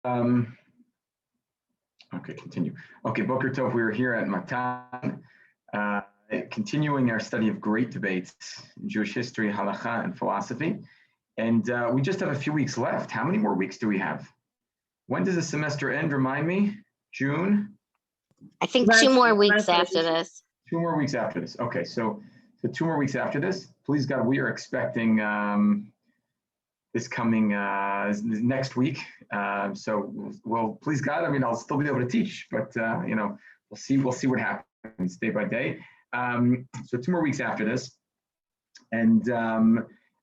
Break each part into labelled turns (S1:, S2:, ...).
S1: Um, okay, continue. Okay, Boker Tov, we are here at Matan, continuing our study of great debates in Jewish history, halakha, and philosophy. And we just have a few weeks left. How many more weeks do we have? When does the semester end? Remind me. June?
S2: I think 2 more weeks after this.
S1: 2 more weeks after this. Okay, so 2 more weeks after this. Please God, we are expecting this coming next week. So, well, please God, I mean, I'll still be able to teach, but we'll see what happens day by day. So 2 more weeks after this, and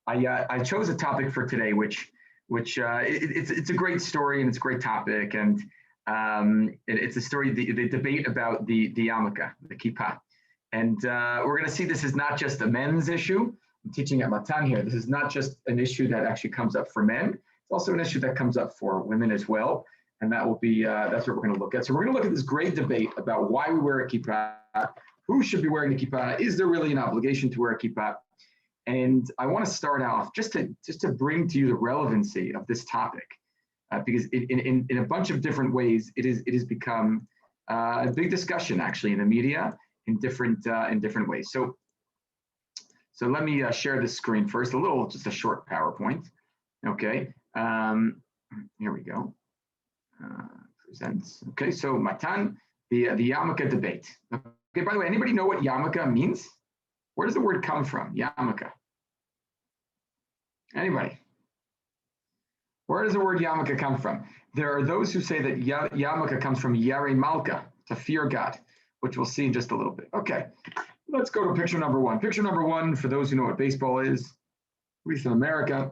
S1: I chose a topic for today, which it's a great story and it's a great topic, and it's a story, the debate about the yarmulke, the kippah, and we're going to see this is not just a men's issue. I'm teaching at Matan here. This is not just an issue that actually comes up for men. It's also an issue that comes up for women as well, and that will be that's what we're going to look at. So we're going to look at this great debate about why we wear a kippah, who should be wearing a kippah, is there really an obligation to wear a kippah? And I want to start off just to bring to you the relevancy of this topic, because in a bunch of different ways it has become a big discussion actually in the media in different ways. So let me share this screen first. Just a short PowerPoint. Okay, here we go. Presents. Okay, so Matan, the yarmulke debate. Okay, by the way, anybody know what yarmulke means? Where does the word come from? Yarmulke. Anybody? Where does the word yarmulke come from? There are those who say that yarmulke comes from yare malka, to fear God, which we'll see in just a little bit. Okay, let's go to picture number 1. Picture number 1, for those who know what baseball is, at least in America,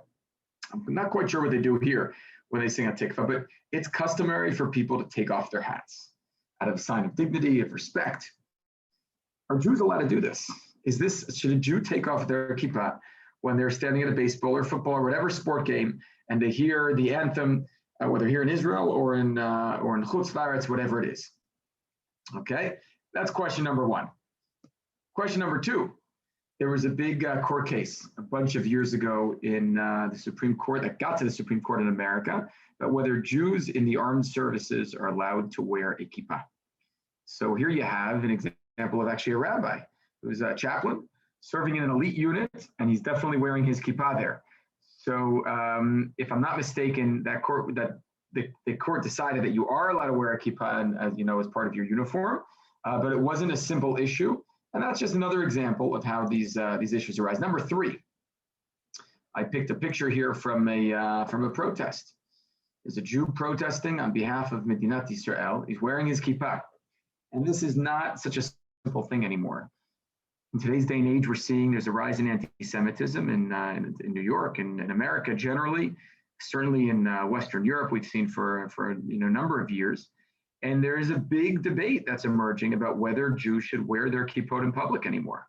S1: I'm not quite sure what they do here when they sing a tikva, but it's customary for people to take off their hats out of a sign of dignity, of respect. Are Jews allowed to do this? Should a Jew take off their kippah when they're standing at a baseball or football or whatever sport game and they hear the anthem, whether here in Israel or in Chutz La'aretz, whatever it is? Okay, that's question number 1. Question number 2, there was a big court case a bunch of years ago in the Supreme Court that got to the Supreme Court in America about whether Jews in the armed services are allowed to wear a kippah. So here you have an example of actually a rabbi who's a chaplain serving in an elite unit, and he's definitely wearing his kippah there. So if I'm not mistaken, the court decided that you are allowed to wear a kippah, and, as part of your uniform, but it wasn't a simple issue. And that's just another example of how these issues arise. Number 3, I picked a picture here from a protest. There's a Jew protesting on behalf of Medinat Israel. He's wearing his kippah. And this is not such a simple thing anymore. In today's day and age, we're seeing there's a rise in anti-Semitism in New York and in America generally, certainly in Western Europe, we've seen for a number of years. And there is a big debate that's emerging about whether Jews should wear their kippot in public anymore.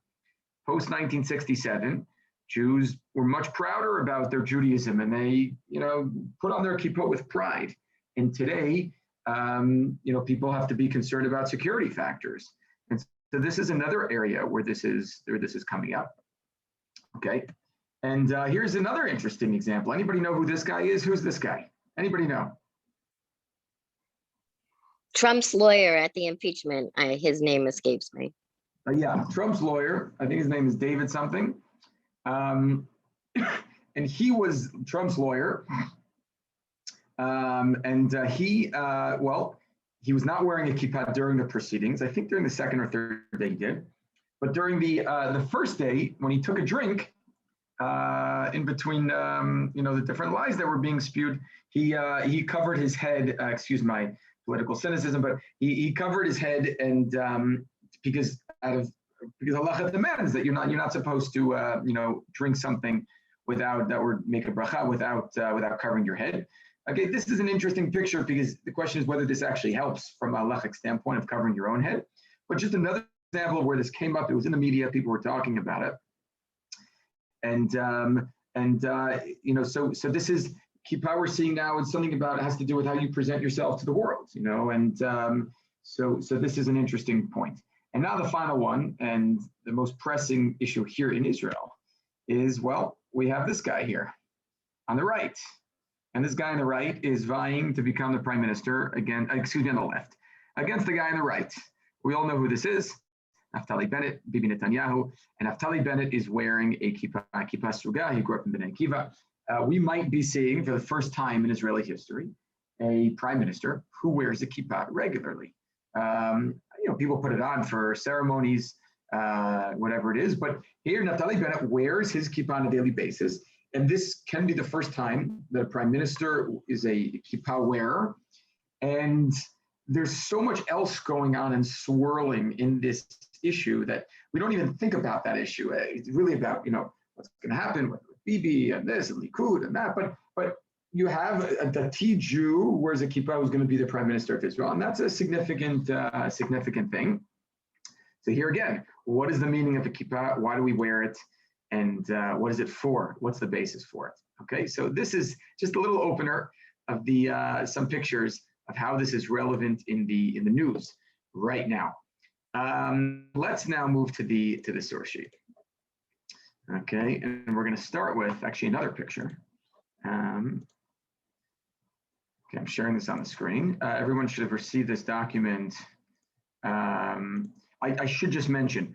S1: Post 1967, Jews were much prouder about their Judaism, and they, put on their kippot with pride. And today, people have to be concerned about security factors. And so this is another area where this is coming up. Okay. And here's another interesting example. Anybody know who this guy is? Who's this guy? Anybody know?
S2: Trump's lawyer at the impeachment. His name escapes me.
S1: Yeah, Trump's lawyer. I think his name is David something. And he was Trump's lawyer. He was not wearing a kippah during the proceedings. I think during the second or third day he did. But during the first day, when he took a drink, in between the different lies that were being spewed, he covered his head. Excuse my political cynicism, but he covered his head, and because Allah demands that you're not supposed to drink something that would make a bracha without covering your head. Okay, this is an interesting picture because the question is whether this actually helps from a halachic standpoint of covering your own head. But just another example of where this came up. It was in the media. People were talking about it, so this is kippah we're seeing now. It's something about it has to do with how you present yourself to the world, so this is an interesting point. And now the final one, and the most pressing issue here in Israel, is we have this guy here on the right. And this guy on the right is vying to become the prime minister again, excuse me, on the left, against the guy on the right. We all know who this is, Naftali Bennett, Bibi Netanyahu. And Naftali Bennett is wearing a kippah sruga. He grew up in Bnei Akiva. We might be seeing for the first time in Israeli history a prime minister who wears a kippah regularly. People put it on for ceremonies, whatever it is. But here, Naftali Bennett wears his kippah on a daily basis. And this can be the first time that a prime minister is a kippah wearer. And there's so much else going on and swirling in this issue that we don't even think about that issue. It's really about, what's going to happen with Bibi and this and Likud and that. But you have a Dati Jew who wears a kippah who's going to be the prime minister of Israel. And that's a significant thing. So here again, what is the meaning of the kippah? Why do we wear it? And what is it for? What's the basis for it? Okay, so this is just a little opener of the some pictures of how this is relevant in the news right now. Let's now move to the source sheet. Okay, and we're going to start with actually another picture. Okay, I'm sharing this on the screen. Everyone should have received this document. I should just mention.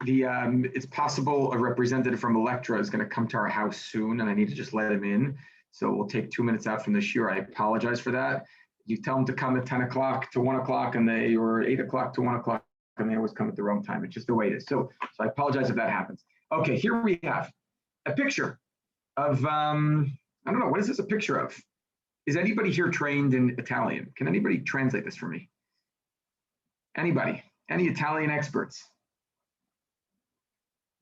S1: It's possible a representative from Electra is going to come to our house soon, and I need to just let him in. So we'll take 2 minutes out from the shiur. I apologize for that. You tell them to come at 10 o'clock to 1 o'clock, or 8 o'clock to 1 o'clock, and they always come at the wrong time. It's just the way it is. So I apologize if that happens. Okay, here we have a picture of, I don't know, what is this a picture of? Is anybody here trained in Italian? Can anybody translate this for me? Anybody? Any Italian experts?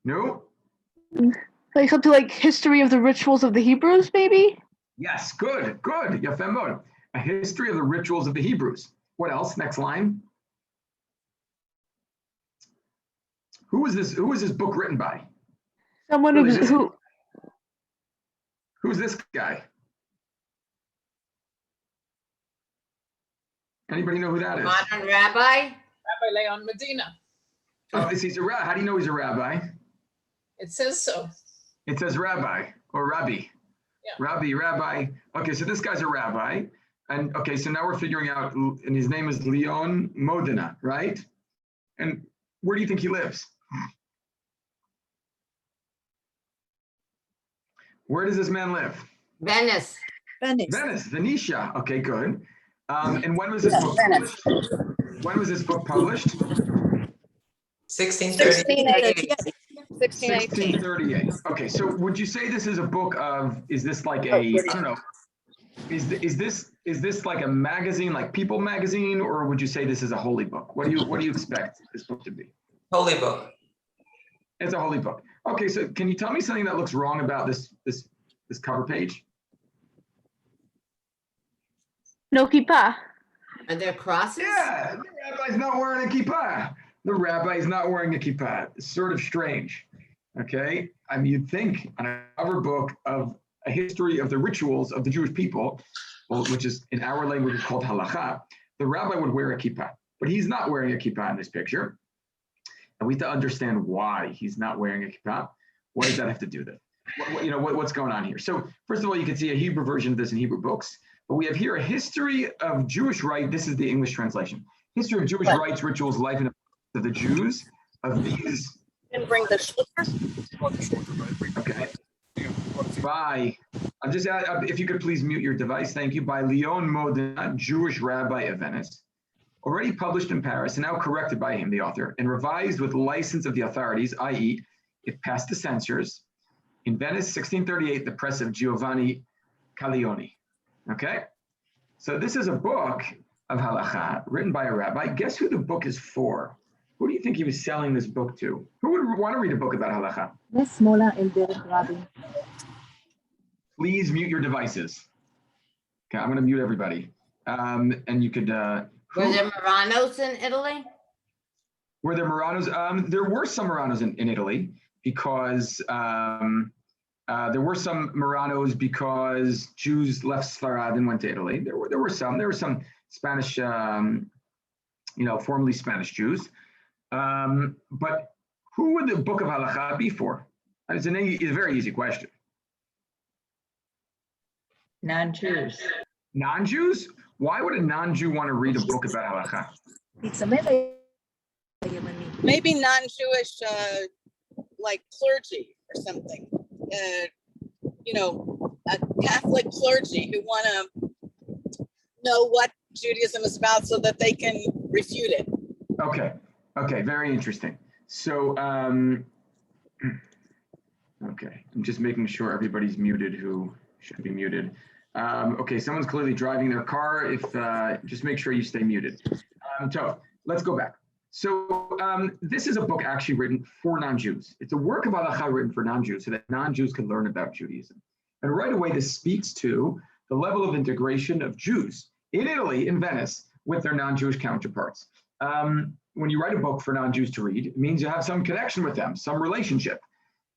S1: No?
S3: Like something like history of the rituals of the Hebrews, maybe?
S1: Yes, good. Yafem mod. A history of the rituals of the Hebrews. What else? Next line. Who is this book written by?
S3: Someone who
S1: Who's this guy? Anybody know who that is?
S4: Modern rabbi?
S5: Rabbi Leon Medina.
S1: Oh, he's a rabbi. How do you know he's a rabbi?
S5: It says so.
S1: It says rabbi or rabbi.
S5: Yeah.
S1: Rabbi. Okay, so this guy's a rabbi. And okay, so now we're figuring out, and his name is Leon Modena, right? And where do you think he lives? Where does this man live?
S4: Venice.
S1: Venice, Venetia. Okay, good. And when was this book published? When was this book published?
S4: 1638.
S1: 1638. Okay, so would you say this is a book of, is this like a, I don't know, is this like a magazine, like People magazine, or would you say this is a holy book? What do you expect this book to be?
S6: Holy book.
S1: It's a holy book. Okay, so can you tell me something that looks wrong about this cover page?
S3: no kippah.
S4: Are there crosses?
S1: Yeah, the rabbi's not wearing a kippah. The rabbi is not wearing a kippah. It's sort of strange. Okay, I mean, you'd think on a cover book of a history of the rituals of the Jewish people, which is in our language is called halacha, the rabbi would wear a kippah, but he's not wearing a kippah in this picture. And we have to understand why he's not wearing a kippah. What does that have to do with it? What's going on here? So first of all, you can see a Hebrew version of this in Hebrew books, but we have here a history of Jewish rite. This is the English translation. History of Jewish rites, rituals, life, and of the Jews of these.
S3: And bring the
S1: Okay. I'm just, if you could please mute your device, thank you. By Leon Modena, Jewish rabbi of Venice, already published in Paris and now corrected by him, the author, and revised with license of the authorities, i.e., it passed the censors. In Venice, 1638, the press of Giovanni Caglioni. Okay? So this is a book of halacha written by a rabbi. Guess who the book is for? Who do you think he was selling this book to? Who would want to read a book about halacha? Please mute your devices. Okay, I'm going to mute everybody. And you could.
S4: Were there Marranos in Italy?
S1: Were there Marranos? There were some Marranos in Italy because there were some Marranos because Jews left Sfarad and went to Italy. There were some Spanish, formerly Spanish Jews. But who would the book of halacha be for? It's a very easy question.
S6: Non-Jews.
S1: Non-Jews? Why would a non-Jew want to read a book about halacha?
S7: Maybe non-Jewish, like clergy or something. A Catholic clergy who want to know what Judaism is about so that they can refute it.
S1: Okay, very interesting. So, okay, I'm just making sure everybody's muted who should be muted. Okay, someone's clearly driving their car. If just make sure you stay muted. So let's go back. So this is a book actually written for non-Jews. It's a work of halacha written for non-Jews so that non-Jews can learn about Judaism. And right away, this speaks to the level of integration of Jews in Italy, in Venice, with their non-Jewish counterparts. When you write a book for non-Jews to read, it means you have some connection with them, some relationship,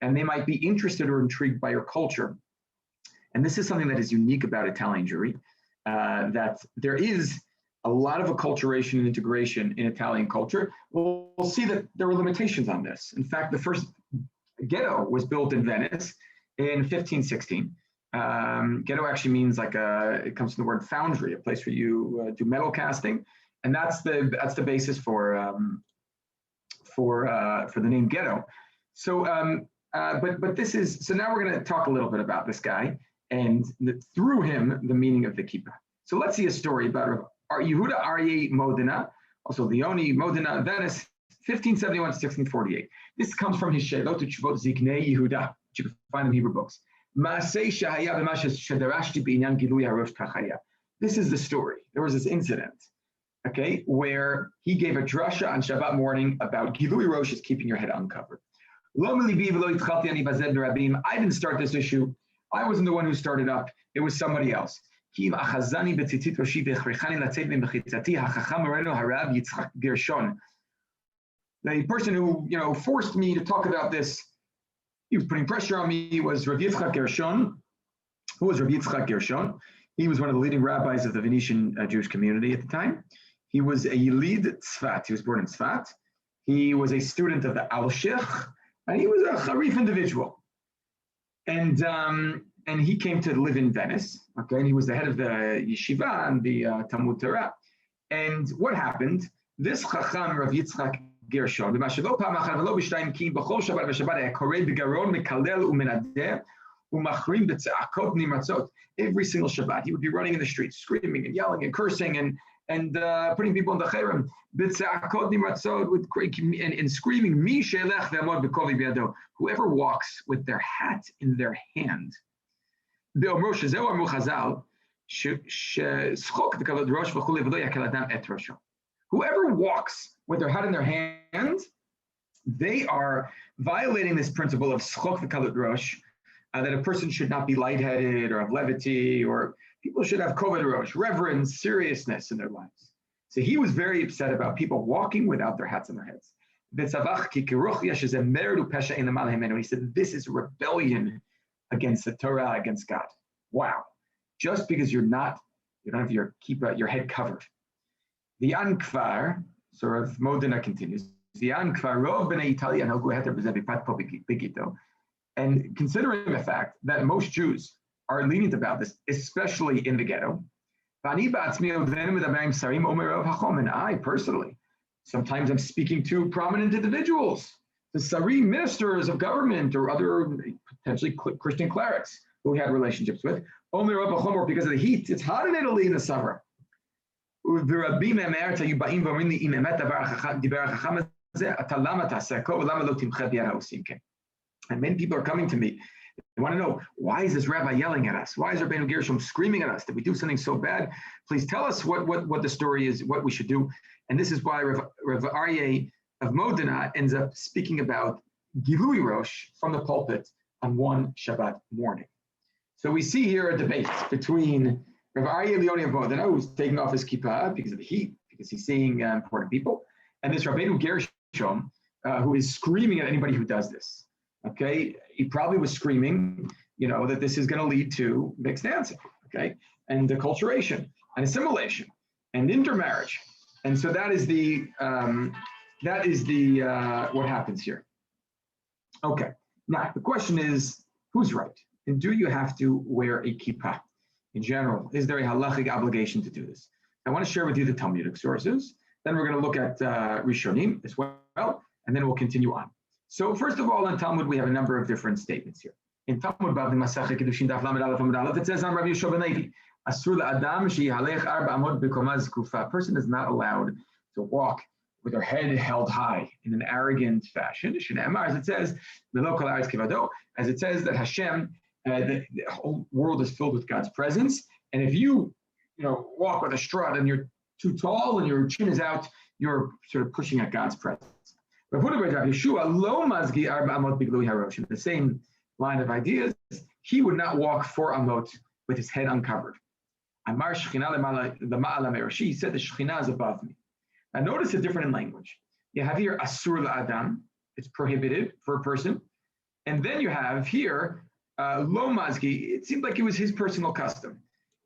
S1: and they might be interested or intrigued by your culture. And this is something that is unique about Italian Jewry, that there is a lot of acculturation and integration in Italian culture. We'll see that there were limitations on this. In fact, the first ghetto was built in Venice in 1516. Ghetto actually means it comes from the word foundry, a place where you do metal casting. And that's the basis for the name ghetto. So, but this is, so now we're going to talk a little bit about this guy and through him, the meaning of the kippah. So let's see a story about Yehuda Aryeh Modena, also Leoni Modena, Venice, 1571 to 1648. This comes from his Sheilot Teshuvot Ziknei Yehuda, which you can find in Hebrew books. This is the story. There was this incident, okay, where he gave a drasha on Shabbat morning about Gilui Rosh is keeping your head uncovered. I didn't start this issue. I wasn't the one who started up. It was somebody else. The person who forced me to talk about this, he was putting pressure on me, was Rav Yitzchak Gershon. Who was Rav Yitzchak Gershon? He was one of the leading rabbis of the Venetian Jewish community at the time. He was a Yelid Tzfat. He was born in Tzfat. He was a student of the Al-Sheikh, and he was a Harif individual. And he came to live in Venice, okay, and he was the head of the yeshiva and the Talmud Torah. And what happened? This Chacham Rav Yitzchak Gershon, every single Shabbat, he would be running in the streets, screaming and yelling and cursing and putting people in the cherem, and screaming, whoever walks with their hat in their hand. Whoever walks with their hat in their hand, they are violating this principle of schok v'kalut rosh, that a person should not be lightheaded or have levity, or people should have koved rosh, reverence, seriousness in their lives. So he was very upset about people walking without their hats on their heads. He said, this is rebellion against the Torah, against God. Wow. Just because you don't have your kippah, your head covered. The Ankvar, sort of Modena continues, the Ankvar, Rov b'nei Italia, and considering the fact that most Jews are lenient about this, especially in the ghetto, and I personally, sometimes I'm speaking to prominent individuals, the Sarim ministers of government or other potentially Christian clerics who we had relationships with, because of the heat. It's hot in Italy in the summer. And many people are coming to me. They want to know, why is this rabbi yelling at us? Why is Rabbeinu Gershom screaming at us? Did we do something so bad? Please tell us what the story is, what we should do. And this is why Rav Aryeh of Modena ends up speaking about Gilui Rosh from the pulpit on one Shabbat morning. So we see here a debate between Rav Aryeh Leoni of Modena, who's taking off his kippah because of the heat, because he's seeing important people, and this Rabbeinu Gershom, who is screaming at anybody who does this. Okay, he probably was screaming, that this is going to lead to mixed dancing, okay, and acculturation and assimilation and intermarriage, and so that is the what happens here. Okay, now the question is, who's right, and do you have to wear a kippah? in general, is there a halachic obligation to do this? I want to share with you the Talmudic sources. Then we're going to look at Rishonim as well, and then we'll continue on. So first of all, in Talmud, we have a number of different statements here. In Talmud, Bab Masachet Kedushin Daf Lamed Aleph Amud Aleph, it says on Rabbi Yeshua ben Levi, Asur la'adam sheyihalech arba amot b'koma zkufa. A person is not allowed to walk with her head held high in an arrogant fashion. As it says, as it says that Hashem, the whole world is filled with God's presence. And if you walk with a strut and you're too tall and your chin is out, you're sort of pushing at God's presence. In the same line of ideas, he would not walk 4 amot with his head uncovered. He said the Shekhinah is above me. Now notice the difference in language. You have here asur la'adam, it's prohibited for a person. And then you have here lo mazgi, it seemed like it was his personal custom.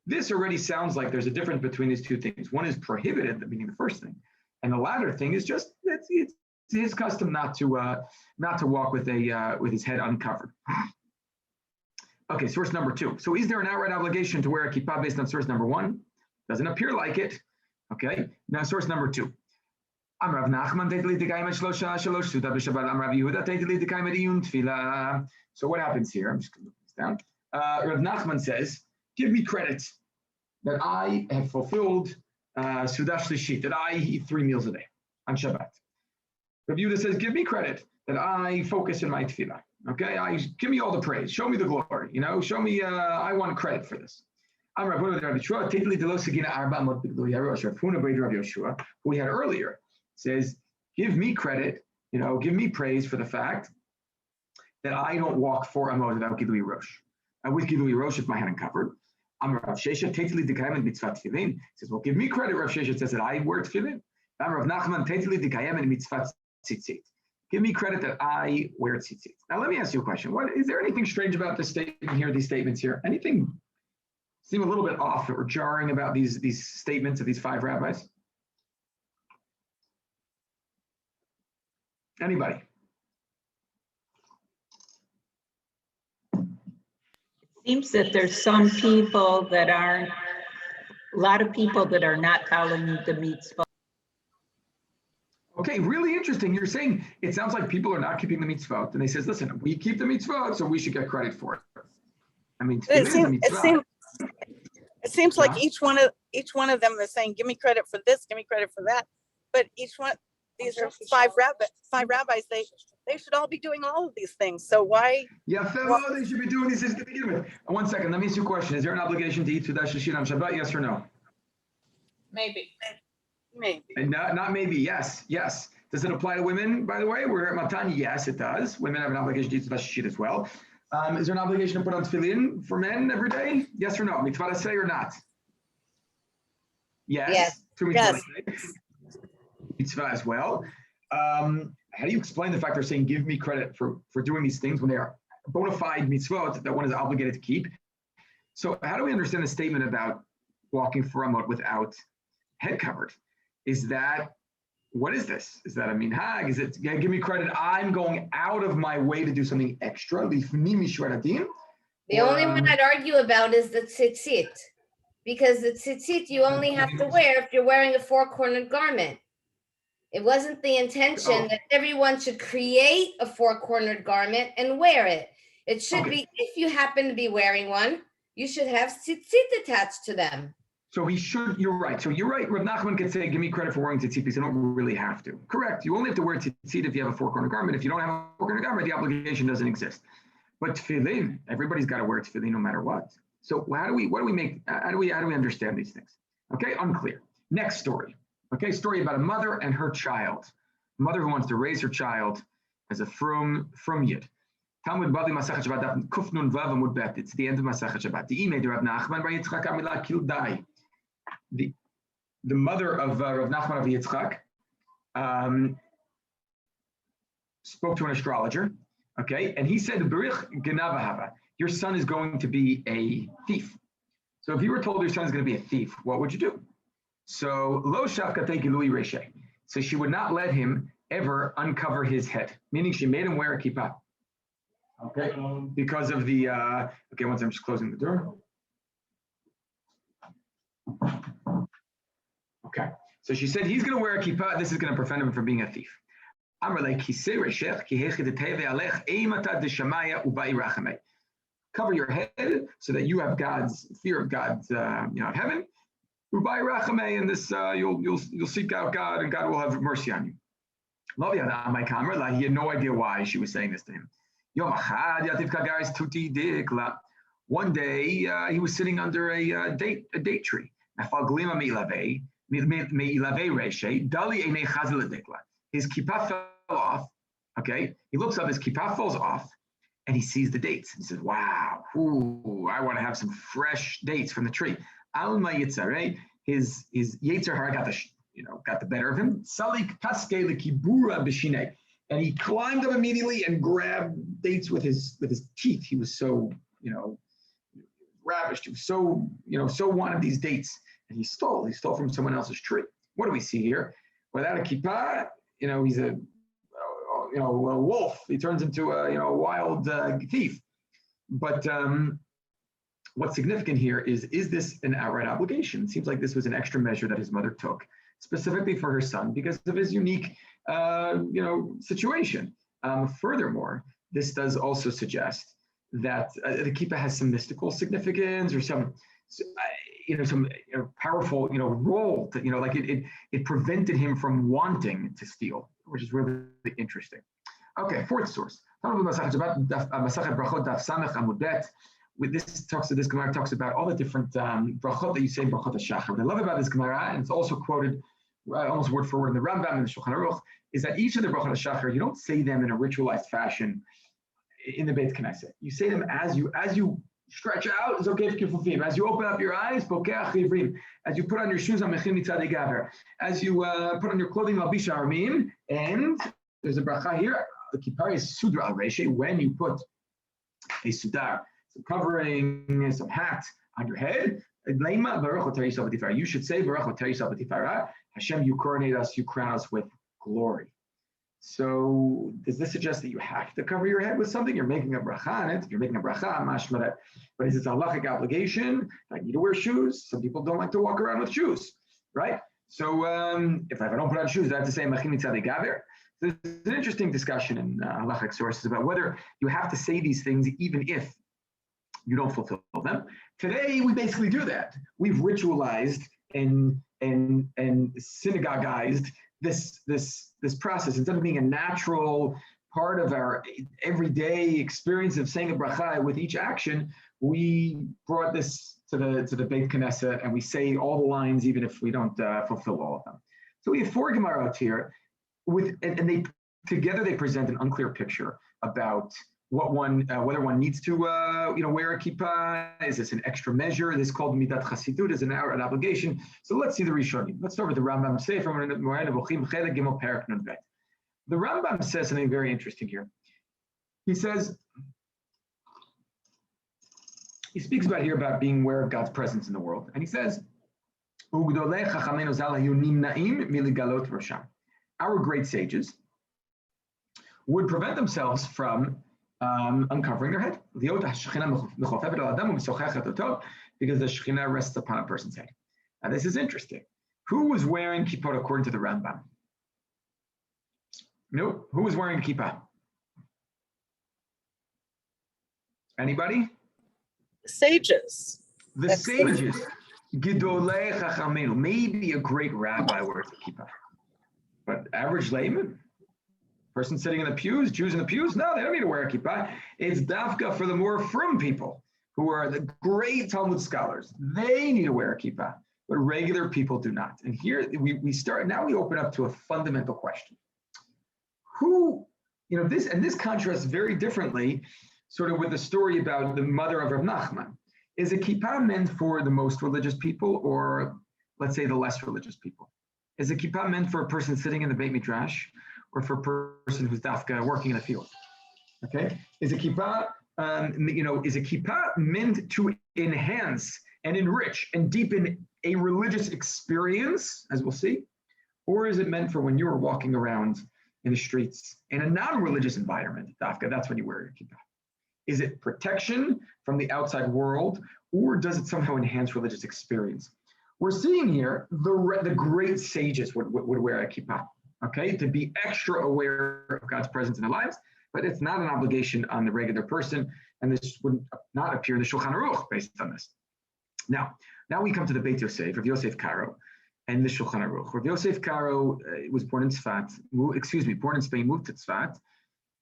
S1: This already sounds like there's a difference between these two things. One is prohibited, meaning the first thing. And the latter thing is just, it's his custom not to walk with his head uncovered. Okay, source number 2. So is there an outright obligation to wear a kippah based on source number 1? Doesn't appear like it. Okay, now source number 2. Rav Nachman So what happens here? I'm just going to look this down. Rav Nachman says, give me credit that I have fulfilled Sudash Lishit, that I eat 3 meals a day on Shabbat. Rav Yehuda says, give me credit that I focus in my tefillah. Okay, give me all the praise. Show me the glory. Show me, I want credit for this. Rav Huna Rav Yoshua, who we had earlier, says, give me credit, give me praise for the fact that I don't walk 4 amot without Gilui Rosh. With Gilui Rosh, if my head uncovered. Rav Sheshet Tetili Dekayim Mitzvat Tefillin. Says, well, give me credit. Rav Sheshet says that I wear tefillin. Rav Nachman Tetili Dekayim Mitzvat Tzitzit. Give me credit that I wear tzitzit. Now, let me ask you a question. Is there anything strange about this statement here, these statements here? Anything seem a little bit off or jarring about these statements of these 5 rabbis? Anybody?
S6: Seems that there's some people that aren't, a lot of people that are not following the mitzvah.
S1: Okay, really interesting. You're saying it sounds like people are not keeping the mitzvot, and they says, listen, we keep the mitzvot, so we should get credit for it. I mean, it
S7: seems like each one of them is saying, give me credit for this, give me credit for that. But each one, these are 5 rabbis, they should all be doing all of these things. So why?
S1: Yeah, they should be doing these things to begin with. 1 second, let me ask you a question. Is there an obligation to eat Sudash Lishit on Shabbat, yes or no?
S5: Maybe.
S7: Maybe.
S1: And not maybe, yes. Does it apply to women, by the way? We're at Matan, yes, it does. Women have an obligation to eat Sudash Lishit as well. Is there an obligation to put on tefillin for men every day? Yes or no? Mitzvah say or not? Yes.
S2: Yes.
S1: 2 mitzvah mitzvah as well. How do you explain the fact they're saying, give me credit for doing these things when they are bona fide mitzvot that one is obligated to keep? So how do we understand the statement about walking 4 amot without head covered? What is this? Is that a minhag? Is it, give me credit, I'm going out of my way to do something extra?
S2: The only one I'd argue about is the tzitzit. Because the tzitzit you only have to wear if you're wearing a 4-cornered garment. It wasn't the intention that everyone should create a 4-cornered garment and wear it. It should be, if you happen to be wearing one, you should have tzitzit attached to them.
S1: So you're right. So you're right. Rav Nachman could say, give me credit for wearing tzitzit because you don't really have to. Correct. You only have to wear tzitzit if you have a 4-cornered garment. If you don't have a 4-cornered garment, the obligation doesn't exist. But tefillin, everybody's got to wear tefillin no matter what. So how do we understand these things? Okay, unclear. Next story. Okay, story about a mother and her child. A mother who wants to raise her child as a from Yid. Talmud Bavli Masachet Shabbat Kuf Nun Vav Amud Bet. It's the end of Masachet Shabbat. The Imei Rav Nachman Bar Yitzchak Amila Kildai. The mother of Rav Nachman of Yitzchak spoke to an astrologer. Okay, and he said, "Berich Genavahava, your son is going to be a thief." So if you were told your son is going to be a thief, what would you do? So Lo Shafkate Gilui Reshe. So she would not let him ever uncover his head, meaning she made him wear a kippah. Okay, because of the, okay, once I'm just closing the door. So she said, he's going to wear a kippah. This is going to prevent him from being a thief. Cover your head so that you have God's fear of God's, heaven. And this, you'll seek out God, and God will have mercy on you. He had no idea why she was saying this to him. One day, he was sitting under a date tree. His kippah fell off. Okay, he looks up, his kippah falls off, and he sees the dates. He says, "Wow, I want to have some fresh dates from the tree." Alma Yitzareh, his Yetzer Hara got the better of him. Salik paske lekibura b'shinei, and he climbed up immediately and grabbed dates with his teeth. He was so ravished. He was so wanted these dates, and he stole from someone else's tree. What do we see here? Without a kippah, he's a wolf. He turns into a wild thief. But what's significant here is this an outright obligation? It seems like this was an extra measure that his mother took specifically for her son because of his unique, situation. Furthermore, this does also suggest that the kippah has some mystical significance or some powerful, role that, like it prevented him from wanting to steal, which is really interesting. Okay, fourth source. This Gemara talks about all the different brachot that you say in brachot HaShachar. What I love about this Gemara, and it's also quoted almost word for word in the Rambam and the Shulchan Aruch, is that each of the brachot HaShachar, you don't say them in a ritualized fashion in the Beit Knesset. You say them as you stretch out, Zokef Kifufim. As you open up your eyes, Pokeach Ivrim. As you put on your shoes, Amechim Mitzadei Gaver. As you put on your clothing, Malbish Armim. And there's a bracha here. The kippah is Sudra al Reshe. When you put a Sudar, some covering, some hat on your head, you should say, Hashem, you coronate us, you crown us with glory. So does this suggest that you have to cover your head with something? You're making a bracha on it. If you're making a bracha, mashma that. But is it a halachic obligation? I need to wear shoes. Some people don't like to walk around with shoes, right? So if I don't put on shoes, I have to say machim mitzadei gaver. There's an interesting discussion in halachic sources about whether you have to say these things even if you don't fulfill them. Today, we basically do that. We've ritualized and synagogized this process. Instead of being a natural part of our everyday experience of saying a bracha with each action, we brought this to the Beit Knesset, and we say all the lines even if we don't fulfill all of them. So we have four Gemarot here, and they together they present an unclear picture about whether one needs to wear a kippah. Is this an extra measure? This is called midat chasidut, is an obligation. So let's see the Rishonim. Let's start with the Rambam Sefer Moreh Nevuchim Chelek Gimel Perek Nun Bet. The Rambam says something very interesting here. He speaks about here about being aware of God's presence in the world, and he says, our great sages would prevent themselves from uncovering their head, because the Shekhinah rests upon a person's head. Now this is interesting. Who was wearing kippah according to the Rambam? No, who was wearing a kippah? Anybody?
S7: Sages.
S1: The sages. Gidolei Chachamenu. Maybe a great rabbi wears a kippah, but average layman, person sitting in the pews, Jews in the pews, no, they don't need to wear a kippah. It's dafka for the more frum people who are the great Talmud scholars. They need to wear a kippah, but regular people do not. And here we start, now we open up to a fundamental question. This contrasts very differently sort of with the story about the mother of Rav Nachman. Is a kippah meant for the most religious people, or let's say the less religious people? Is a kippah meant for a person sitting in the Beit Midrash, or for a person who's dafka working in the field? Okay, is a kippah meant to enhance and enrich and deepen a religious experience, as we'll see, or is it meant for when you are walking around in the streets in a non-religious environment, dafka? That's when you wear your kippah. Is it protection from the outside world, or does it somehow enhance religious experience? we're seeing here the great sages would wear a kippah, okay, to be extra aware of God's presence in their lives, but it's not an obligation on the regular person, and this would not appear in the Shulchan Aruch based on this. Now we come to the Beit Yosef, Rav Yosef Karo, and the Shulchan Aruch. Rav Yosef Karo was born in Spain, moved to Tzfat,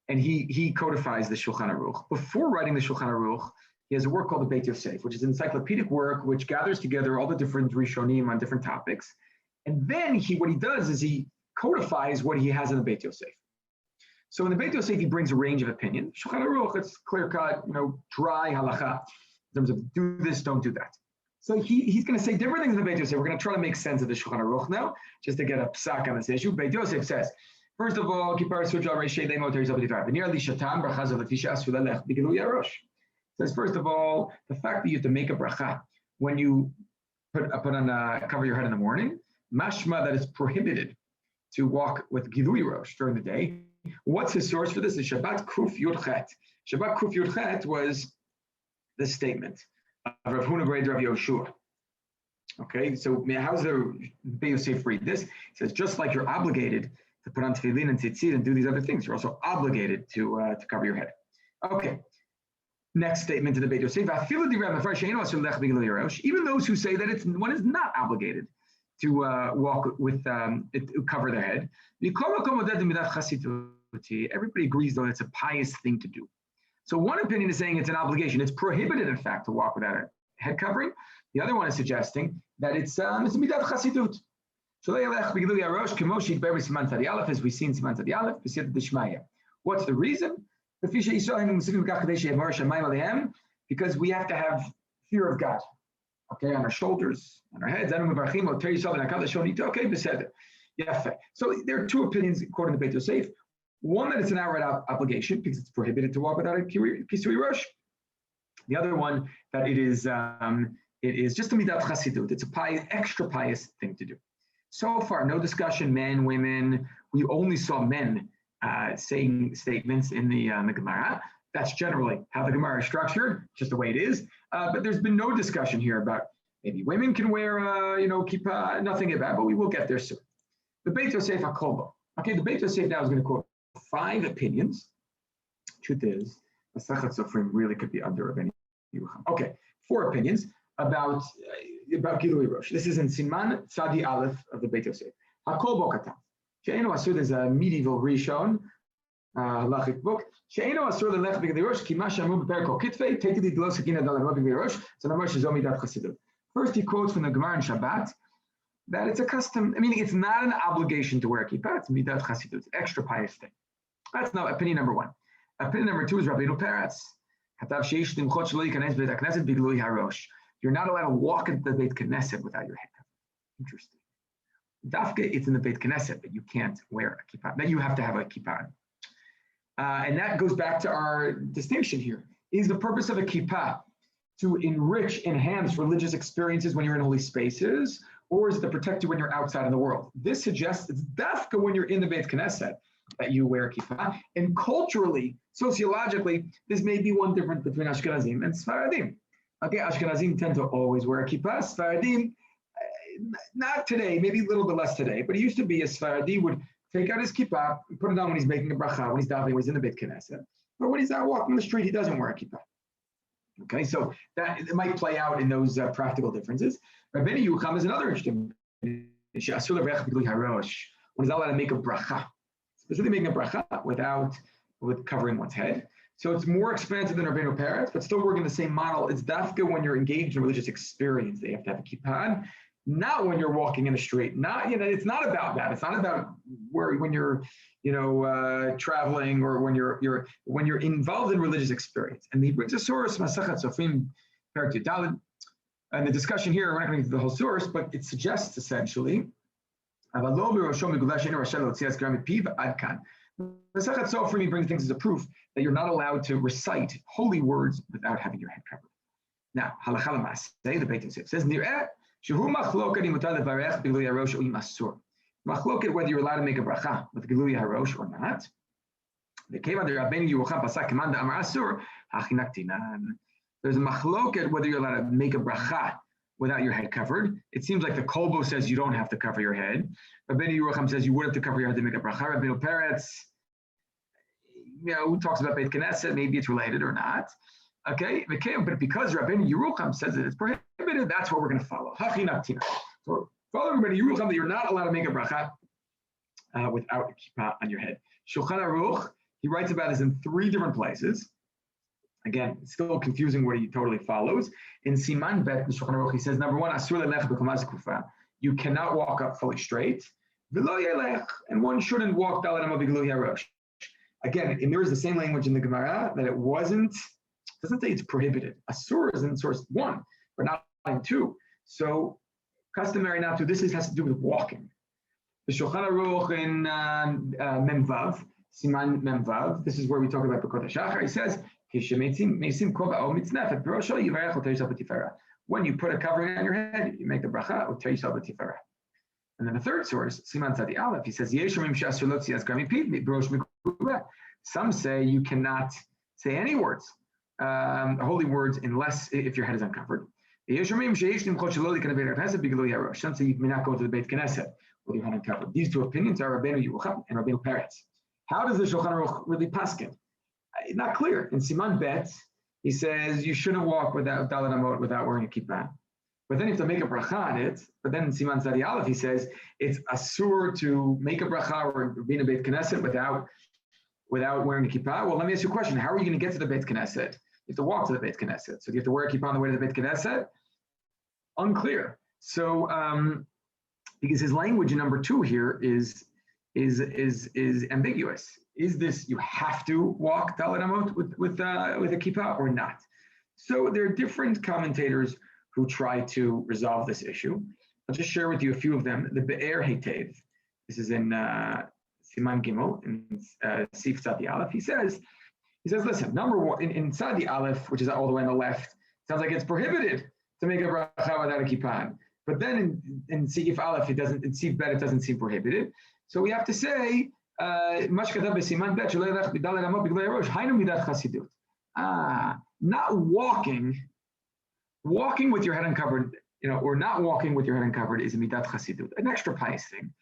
S1: and he codifies the Shulchan Aruch. Before writing the Shulchan Aruch, he has a work called the Beit Yosef, which is an encyclopedic work which gathers together all the different Rishonim on different topics. And then what he does is he codifies what he has in the Beit Yosef. So in the Beit Yosef, he brings a range of opinion. Shulchan Aruch, it's clear-cut, dry halacha, in terms of do this, don't do that. So he's going to say different things in the Beit Yosef. We're going to try to make sense of the Shulchan Aruch now, just to get a psak on this issue. Beit Yosef says, first of all, says, first of all, the fact that you have to make a bracha when you cover your head in the morning, mashma that it's prohibited to walk with Gilui Rosh during the day. What's his source for this? Is Shabbat Kuf Yud Chet. Shabbat Kuf Yud Chet was the statement of Rav Huna Bar Rav Yoshua. Okay, so how's the Beit Yosef read this? It says, just like you're obligated to put on tefillin and tzitzit and do these other things, you're also obligated to cover your head. Okay. Next statement in the Beit Yosef, even those who say that one is not obligated to walk with cover their head. Everybody agrees though it's a pious thing to do. So one opinion is saying it's an obligation. It's prohibited, in fact, to walk without a head covering. The other one is suggesting that it's a midat chasidut. As we see in Siman Tzadi Aleph, what's the reason? Because we have to have fear of God, okay, on our shoulders, on our heads. So there are two opinions according to Beit Yosef. One, that it's an outright obligation because it's prohibited to walk without a kisui rosh. The other one, that it is just a midat chasidut. It's a extra pious thing to do. So far, no discussion, men, women. We only saw men saying statements in the Gemara. That's generally how the Gemara is structured, just the way it is. But there's been no discussion here about maybe women can wear, kippah, nothing about, but we will get there soon. The Beit Yosef HaKolbo. Okay, the Beit Yosef now is going to quote 5 opinions. Truth is, Masechet Sofrim really could be under of any. Okay, 4 opinions about Gilui Rosh. This is in Siman Tzadi Aleph of the Beit Yosef. HaKolbo Katan. She'eno asur is a medieval Rishon, halachic book. She'eno asur lelech b'gilui rosh ki ma she'amru b'perek kol kitvei teitili d'lo sakina d'al b'gilui rosh. So namar shezo midat chasidut. First, he quotes from the Gemara in Shabbat that it's a custom. I mean, it's not an obligation to wear a kippah. It's midat chasidut. It's an extra pious thing. That's now opinion number 1. Opinion number 2 is Rabbeinu Peretz. Katav sheish limchot shelo yikanes beit hakneset b'gilui harosh. You're not allowed to walk into the Beit Knesset without your head covered. Interesting. Dafka, it's in the Beit Knesset, but you can't wear a kippah. Then you have to have a kippah. And that goes back to our distinction here. Is the purpose of a kippah to enhance religious experiences when you're in holy spaces, or is it to protect you when you're outside in the world? This suggests it's dafka when you're in the Beit Knesset that you wear a kippah. And culturally, sociologically, this may be one difference between Ashkenazim and Sfaradim. Okay, Ashkenazim tend to always wear a kippah. Sfaradim, not today, maybe a little bit less today, but it used to be a Sfaradi would take out his kippah, put it on when he's making a bracha, when he's davening, when he's in the Beit Knesset. But when he's out walking the street, he doesn't wear a kippah. Okay, so that it might play out in those practical differences. Rabbeinu Yucham is another interesting. When he's not allowed to make a bracha, specifically making a bracha with covering one's head. So it's more expansive than Rabbeinu Peretz, but still working the same model. It's dafka when you're engaged in religious experience. They have to have a kippah on. Not when you're walking in the street. Not, it's not about that. It's not about when you're, traveling or when you're involved in religious experience. And he brings a source, Masechet Sofrim, Perek Yud. And the discussion here, we're not going to get to the whole source, but it suggests essentially, Masechet Sofrim, he brings things as a proof that you're not allowed to recite holy words without having your head covered. Now, halacha l'maaseh, the Beit Yosef says, Machloket whether you're allowed to make a bracha with Gilui Harosh or not. There's a machloket whether you're allowed to make a bracha without your head covered. It seems like the Kolbo says you don't have to cover your head. Rabbeinu Yerucham says you would have to cover your head to make a bracha. Rabbeinu Peretz, who talks about Beit Knesset, maybe it's related or not. Okay, but because Rabbeinu Yerucham says that it's prohibited, that's what we're going to follow. So follow Rabbeinu Yerucham that you're not allowed to make a bracha without a kippah on your head. Shulchan Aruch, he writes about this in 3 different places. Again, it's still confusing what he totally follows. In Siman Bet, in Shulchan Aruch, he says, number 1, asur lelech b'kamaz kufa. You cannot walk up fully straight. V'lo yelech, and one shouldn't walk dalet amot b'gilui harosh. Again, it mirrors the same language in the Gemara that it doesn't say it's prohibited. Asur is in source 1, but not in 2. So customary not to. This has to do with walking. The Shulchan Aruch in Memvav, Siman Memvav. This is where we talk about B'kot HaShachar. He says, when you put a covering on your head, you make the bracha. And then the third source, Siman Tzadi Aleph, he says, some say you cannot say any words, holy words, unless if your head is uncovered. Some say you may not go to the Beit Knesset with your head uncovered. These 2 opinions are Rabbeinu Yerucham and Rabbeinu Peretz. How does the Shulchan Aruch really paskin? Not clear. In Siman Bet, he says you shouldn't walk without dalet amot without wearing a kippah. But then you have to make a bracha on it. But then in Siman Tzadi Aleph, he says it's asur to make a bracha or be in a Beit Knesset without wearing a kippah. Well, let me ask you a question. How are you going to get to the Beit Knesset? You have to walk to the Beit Knesset. So do you have to wear a kippah on the way to the Beit Knesset? Unclear. So because his language in number 2 here is ambiguous. Is this you have to walk dalet amot with a kippah or not? So there are different commentators who try to resolve this issue. I'll just share with you a few of them. The Be'er Heitev, this is in Siman Gimel in Sif Tzadi Aleph. He says, listen, number 1 in Tzadi Aleph, which is all the way on the left, sounds like it's prohibited to make a bracha without a kippah. But then in Sif Aleph, in Sif Bet, it doesn't seem prohibited. So we have to say, not walking with your head uncovered, or not walking with your head uncovered is a midat chasidut, an extra pious thing.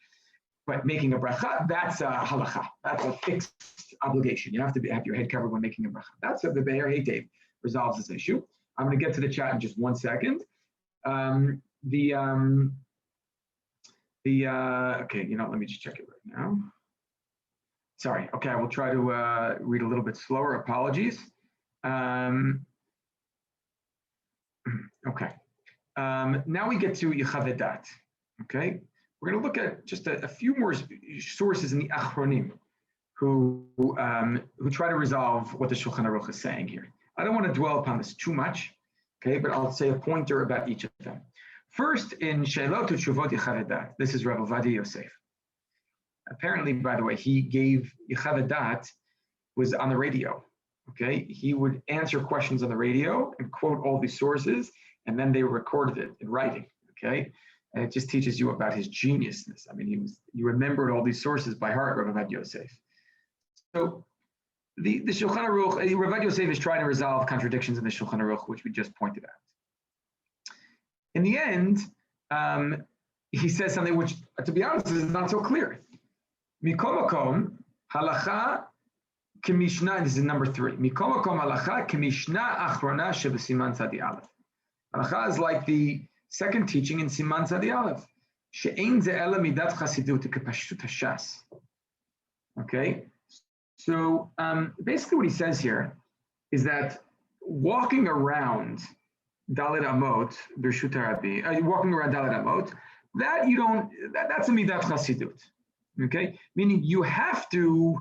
S1: But making a bracha, that's a halacha. That's a fixed obligation. You have to have your head covered when making a bracha. That's what the Be'er Heitev resolves this issue. I'm going to get to the chat in just 1 second. Okay, let me just check it right now. Sorry. Okay, I will try to read a little bit slower. Apologies. Okay. Now we get to Yechavedat. Okay, we're going to look at just a few more sources in the Achronim who try to resolve what the Shulchan Aruch is saying here. I don't want to dwell upon this too much. Okay, but I'll say a pointer about each of them. First, in Sheilot Utshuvot Yechavedat, this is Rav Ovadia Yosef. Apparently, by the way, he gave Yechavedat was on the radio. Okay, he would answer questions on the radio and quote all these sources, and then they recorded it in writing. Okay, and it just teaches you about his geniusness. I mean, he remembered all these sources by heart, Rav Ovadia Yosef. So the Shulchan Aruch, Rav Ovadia Yosef is trying to resolve contradictions in the Shulchan Aruch, which we just pointed out. In the end, he says something which, to be honest, is not so clear. Mikol makom halacha k'mishnah. This is number 3. Mikol makom halacha k'mishnah achrona shebesiman tzadi aleph. Halacha is like the second teaching in Siman Tzadi Aleph. She'ein ze ela midat chasidut k'pashtut hashas. Okay, so basically what he says here is that walking around Dalet Amot, Birshut Rabbi, walking around Dalet Amot, that's a midat chasidut. Okay, meaning you have to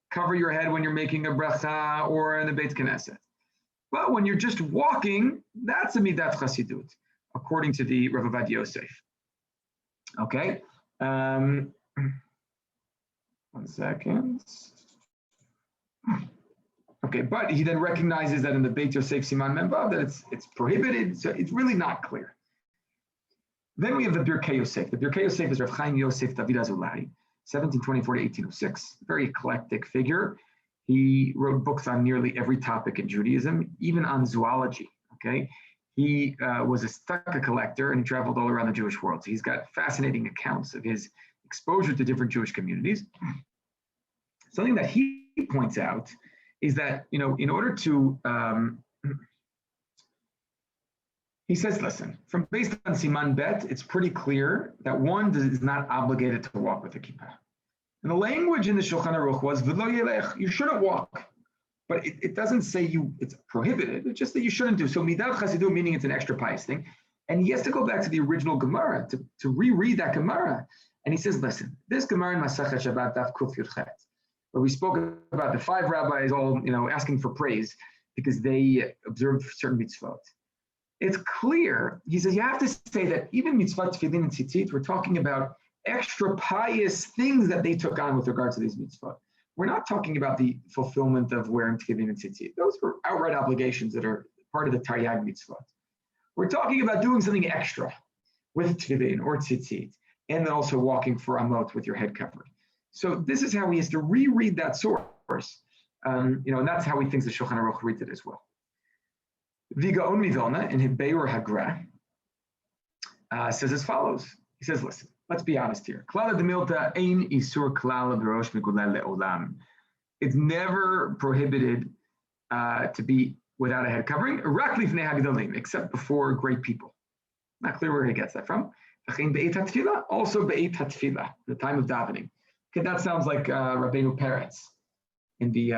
S1: cover your head when you're making a bracha or in the Beit Knesset. But when you're just walking, that's a midat chasidut, according to the Rav Ovadia Yosef. Okay, 1 second. Okay, but he then recognizes that in the Beit Yosef Siman Memvav that it's prohibited, so it's really not clear. Then we have the Birkei Yosef. The Birkei Yosef is Rav Chaim Yosef David Azulai, 1724 to 1806, very eclectic figure. He wrote books on nearly every topic in Judaism, even on zoology. Okay, He was a stucco collector and he traveled all around the Jewish world. So he's got fascinating accounts of his exposure to different Jewish communities. Something that he points out is that, in order to, he says, listen, from based on Siman Bet, it's pretty clear that one is not obligated to walk with a kippah. And the language in the Shulchan Aruch was, V'lo yelech, you shouldn't walk. But it doesn't say it's prohibited, it's just that you shouldn't do. So midat chasidu, meaning it's an extra pious thing. And he has to go back to the original Gemara to reread that Gemara. And he says, listen, this Gemara in Masachet Shabbat Daf Kuf Yud Chet, where we spoke about the 5 rabbis all asking for praise because they observed certain mitzvot. It's clear, he says, you have to say that even mitzvot, tefillin, and tzitzit, we're talking about extra pious things that they took on with regard to these mitzvot. We're not talking about the fulfillment of wearing tefillin and tzitzit. Those were outright obligations that are part of the Taryag mitzvot. We're talking about doing something extra with tefillin or tzitzit, and then also walking for amot with your head covered. So this is how he has to reread that source, and that's how he thinks the Shulchan Aruch reads it as well. Vigaon Mivilna in Hebeur Hagra says as follows. He says, listen, let's be honest here. It's never prohibited to be without a head covering, except before great people. Not clear where he gets that from. Also be'et hatfila, the time of davening. Okay, that sounds like Rabbeinu Peretz in the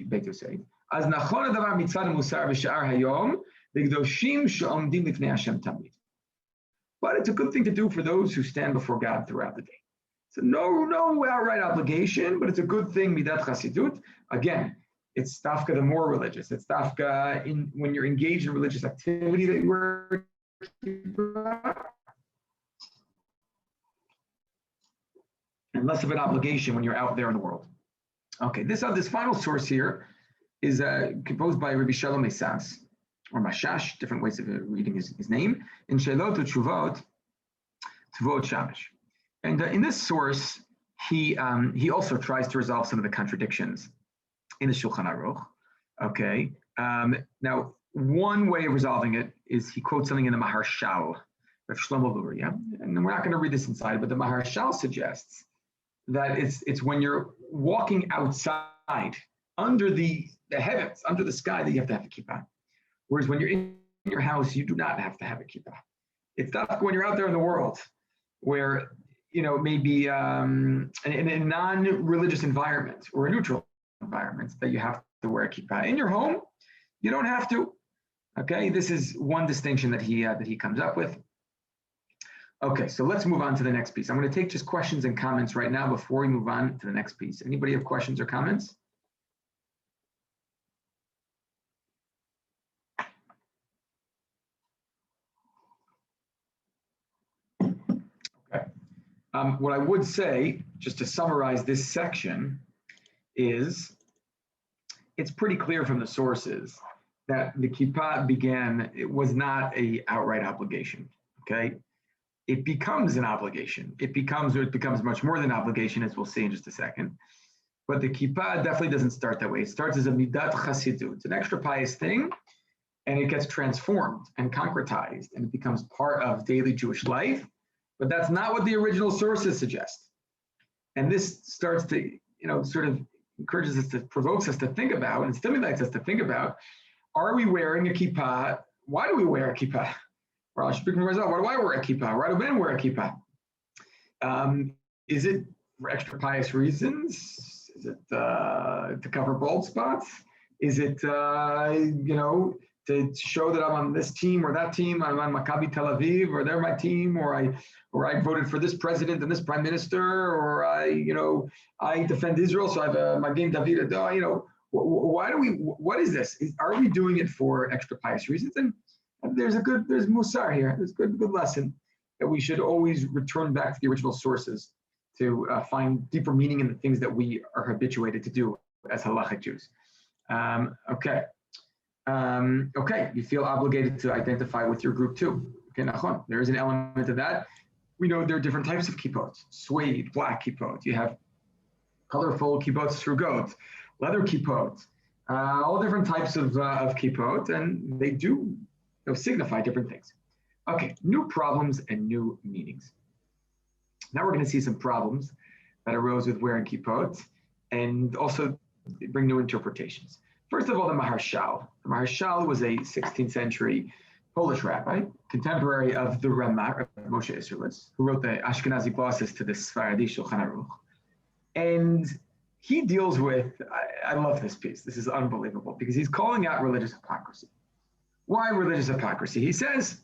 S1: Beit Yosef. As nachon hadavar mitzad musar v'sha'ar hayom v'gdoshim she'omdim lifnei Hashem tamid. But it's a good thing to do for those who stand before God throughout the day. So no outright obligation, but it's a good thing, midat chasidut. Again, it's dafka the more religious. It's dafka when you're engaged in religious activity that you wear and less of an obligation when you're out there in the world. Okay, this final source here is composed by Rabbi Shalom Esas, or Mashash, different ways of reading his name, in Shelot Tshuvot Shamash. And in this source, he also tries to resolve some of the contradictions in the Shulchan Aruch. Okay, now one way of resolving it is he quotes something in the Maharshal of Shlomo Luria, and we're not going to read this inside, but the Maharshal suggests that it's when you're walking outside under the heavens, under the sky, that you have to have a kippah. Whereas when you're in your house, you do not have to have a kippah. It's not when you're out there in the world, where maybe in a non-religious environment or a neutral environment, that you have to wear a kippah. In your home, you don't have to. Okay, this is one distinction that he comes up with. Okay, so let's move on to the next piece. I'm going to take just questions and comments right now before we move on to the next piece. Anybody have questions or comments? Okay. What I would say, just to summarize this section, is it's pretty clear from the sources that the kippah it was not an outright obligation, okay? It becomes an obligation. It becomes much more than an obligation, as we'll see in just a second. But the kippah definitely doesn't start that way. It starts as a midat chasidut. It's an extra pious thing, and it gets transformed and concretized, and it becomes part of daily Jewish life. But that's not what the original sources suggest. And this starts to, sort of encourages us provokes us to think about, and stimulates us to think about, are we wearing a kippah? Why do we wear a kippah? Why do I wear a kippah? Why do men wear a kippah? Is it for extra pious reasons? Is it to cover bald spots? Is it to show that I'm on this team or that team? I'm on Maccabi Tel Aviv, or they're my team, or I voted for this president and this prime minister, or I defend Israel, so I have my game Bendavid-A. What is this? Are we doing it for extra pious reasons? And there's musar here. There's good lesson that we should always return back to the original sources to find deeper meaning in the things that we are habituated to do as halachic Jews. Okay, you feel obligated to identify with your group too. Okay, nachon. There is an element of that. We know there are different types of kippot: suede, black kippot. You have colorful kippot srugot, leather kippot, all different types of kippot, and they do They'll signify different things. Okay, new problems and new meanings. Now we're going to see some problems that arose with wearing kippot and also bring new interpretations. First of all, the Maharshal. The Maharshal was a 16th century Polish rabbi, contemporary of the Ramah, of Moshe Isserles, who wrote the Ashkenazi glosses to the Sephardi Shulchan Aruch. And he deals with, I love this piece. This is unbelievable because he's calling out religious hypocrisy. Why religious hypocrisy? He says,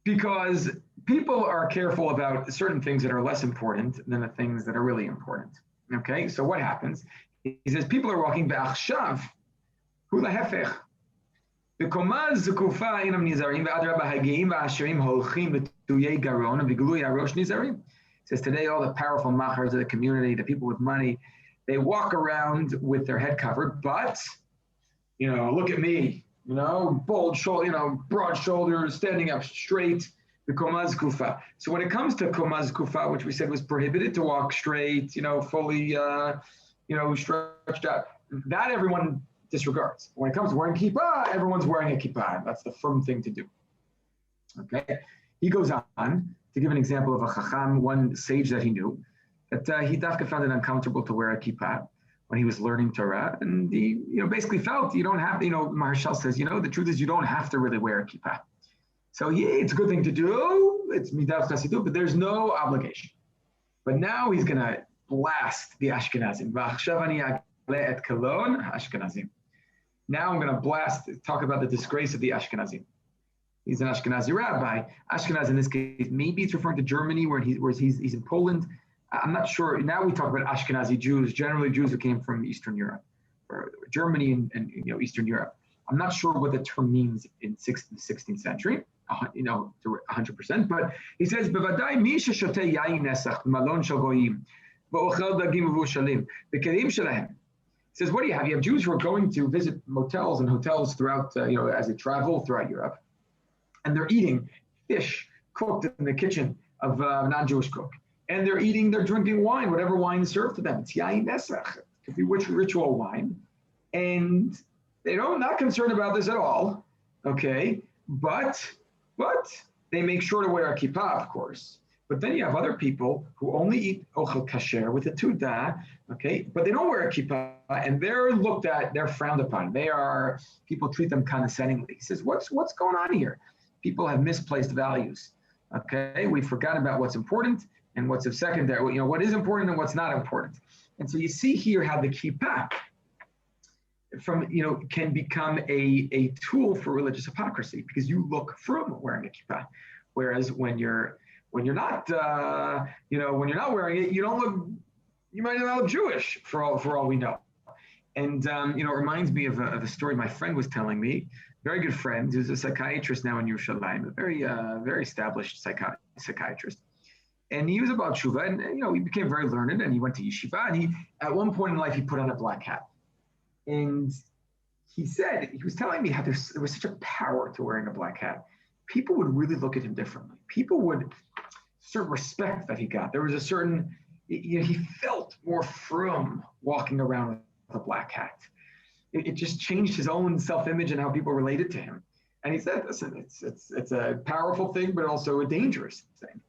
S1: because people are careful about certain things that are less important than the things that are really important. Okay, so what happens? He says people are walking b'achshav, hu lahefech. בקומה זקופה אינם נזהרים, ואדרבה הגאים והעשירים הולכים בתויי גרון ובגלוי הראש נזהרים. Says today all the powerful machars of the community, the people with money, they walk around with their head covered, but, look at me, bold shoulder, broad shoulders, standing up straight, the komaz kufa. So when it comes to komaz kufa, which we said was prohibited to walk straight, fully, stretched out, that everyone disregards. When it comes to wearing kippah, everyone's wearing a kippah. That's the firm thing to do. Okay. He goes on to give an example of a chacham, one sage that he knew, that he dafka found it uncomfortable to wear a kippah when he was learning Torah, and he, basically felt you don't have to. Maharshal says, the truth is you don't have to really wear a kippah. So yeah, it's a good thing to do. It's midav chasidut, but there's no obligation. But now he's gonna blast the Ashkenazim. Now I'm gonna talk about the disgrace of the Ashkenazim. He's an Ashkenazi rabbi. Ashkenaz in this case, maybe it's referring to Germany where he's in Poland. I'm not sure. Now we talk about Ashkenazi Jews, generally Jews who came from Eastern Europe, or Germany and Eastern Europe. I'm not sure what the term means in the 16th century, 100%. But he says, "Bevadai mi sheshotei yain nesach malon shel goyim, va'ochel dagim v'ushalim b'kelim shelahem." He says, what do you have? You have Jews who are going to visit motels and hotels throughout, as they travel throughout Europe. And they're eating fish cooked in the kitchen of a non-Jewish cook. And they're drinking wine, whatever wine is served to them. It's yain nesach. It could be ritual wine. And they're not concerned about this at all, okay? But they make sure to wear a kippah, of course. But then you have other people who only eat ochel kasher with a tuda, okay? But they don't wear a kippah, and they're frowned upon. People treat them condescendingly. He says, what's going on here? People have misplaced values, okay? We've forgotten about what's important and what's of secondary, what is important and what's not important. And so you see here how the kippah can become a tool for religious hypocrisy because you look frum wearing a kippah, whereas when you're not wearing it, you might not look Jewish for all we know. And it reminds me of a story my friend was telling me. Very good friend who's a psychiatrist now in Yerushalayim, a very established psychiatrist. And he was about tshuva, and he became very learned, and he went to yeshiva, and at one point in life he put on a black hat. And he was telling me how there was such a power to wearing a black hat. People would really look at him differently. People would certain respect that he got. There was a certain, he felt more frum walking around with a black hat. It just changed his own self-image and how people related to him. And he said, listen, it's a powerful thing, but also a dangerous thing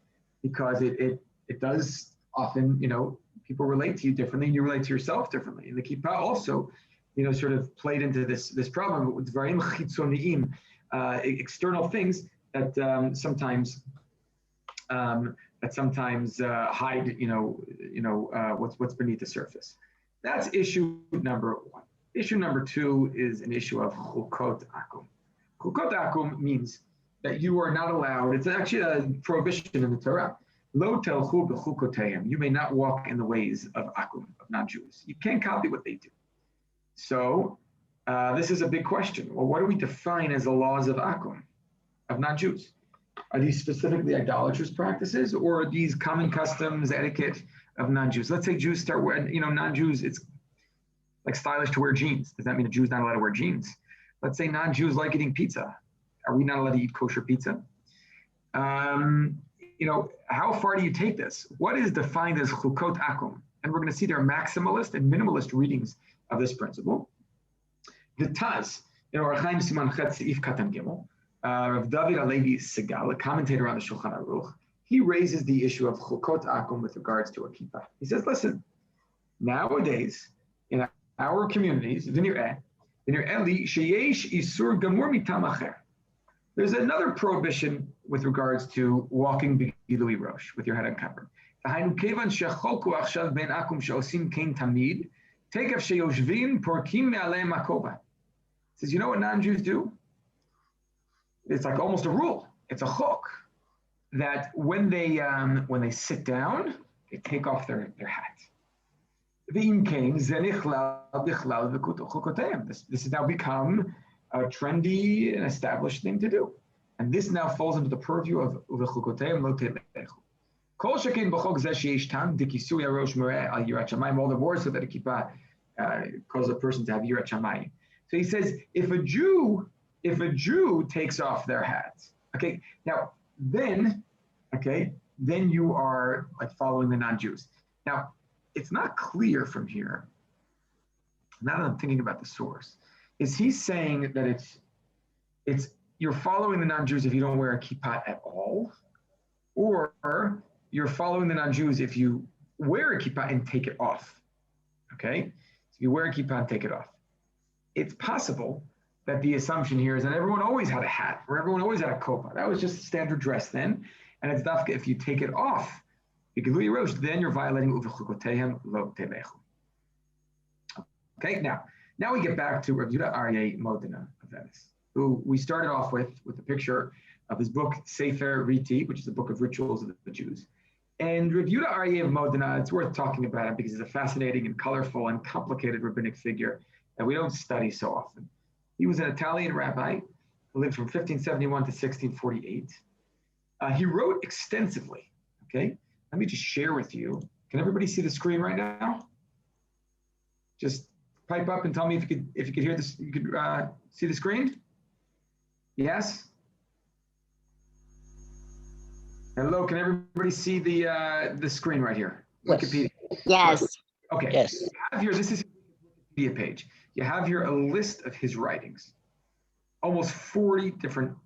S1: because it does often, people relate to you differently and you relate to yourself differently. And the kippah also, sort of played into this problem with dvarim chitzoniim, external things that sometimes hide, what's beneath the surface. That's issue number one. Issue number two is an issue of chukot akum. Chukot akum means that you are not allowed. It's actually a prohibition in the Torah. Lo telchu b'chukoteim. You may not walk in the ways of akum, of non-Jews. You can't copy what they do. So this is a big question. Well, what do we define as the laws of akum, of non-Jews? Are these specifically idolatrous practices, or are these common customs, etiquette of non-Jews? Let's say Jews start wearing, non-Jews, it's like stylish to wear jeans. Does that mean a Jew's not allowed to wear jeans? Let's say non-Jews like eating pizza. Are we not allowed to eat kosher pizza? How far do you take this? What is defined as chukot akum? And we're going to see there are maximalist and minimalist readings of this principle. The Taz, Orchaim Siman Chet Seif Katan Gimel, Rav David Alevi Segal, a commentator on the Shulchan Aruch, he raises the issue of chukot akum with regards to a kippah. He says, listen, nowadays, in our communities, there's another prohibition with regards to walking b'gilui rosh, with your head uncovered. Says, you know what non-Jews do? It's like almost a rule. It's a chok that when they sit down, they take off their hat. This has now become a trendy and established thing to do. And this now falls into the purview of uvechukoteim lo telechu. Kol shekein b'chok zeh sheyesh tam dikisui harosh mereh al yirat shamayim, all the words so that a kippah causes a person to have yirat shamayim. So he says, if a Jew takes off their hat, okay, now then you are like following the non-Jews. Now, it's not clear from here, now that I'm thinking about the source, is he saying that it's you're following the non-Jews if you don't wear a kippah at all, or you're following the non-Jews if you wear a kippah and take it off, okay? So you wear a kippah and take it off. It's possible that the assumption here is that everyone always had a hat, or everyone always had a koppah. That was just standard dress then, and it's dafka if you take it off, then you're violating uvechukoteim lo telechu. Okay, now we get back to Rav Yehuda Aryeh Modena of Venice, who we started off with the picture of his book Sefer Riti, which is a book of rituals of the Jews. And Rav Yehuda Aryeh of Modena, it's worth talking about him because he's a fascinating and colorful and complicated rabbinic figure that we don't study so often. He was an Italian rabbi who lived from 1571 to 1648. He wrote extensively, okay? Let me just share with you. Can everybody see the screen right now? Just pipe up and tell me if you could hear this. You could see the screen? Yes? Hello, can everybody see the screen right here?
S8: Yes.
S1: Wikipedia.
S8: Yes.
S1: Okay.
S8: Yes.
S1: You have here, this is his Wikipedia page. You have here a list of his writings. Almost 40 different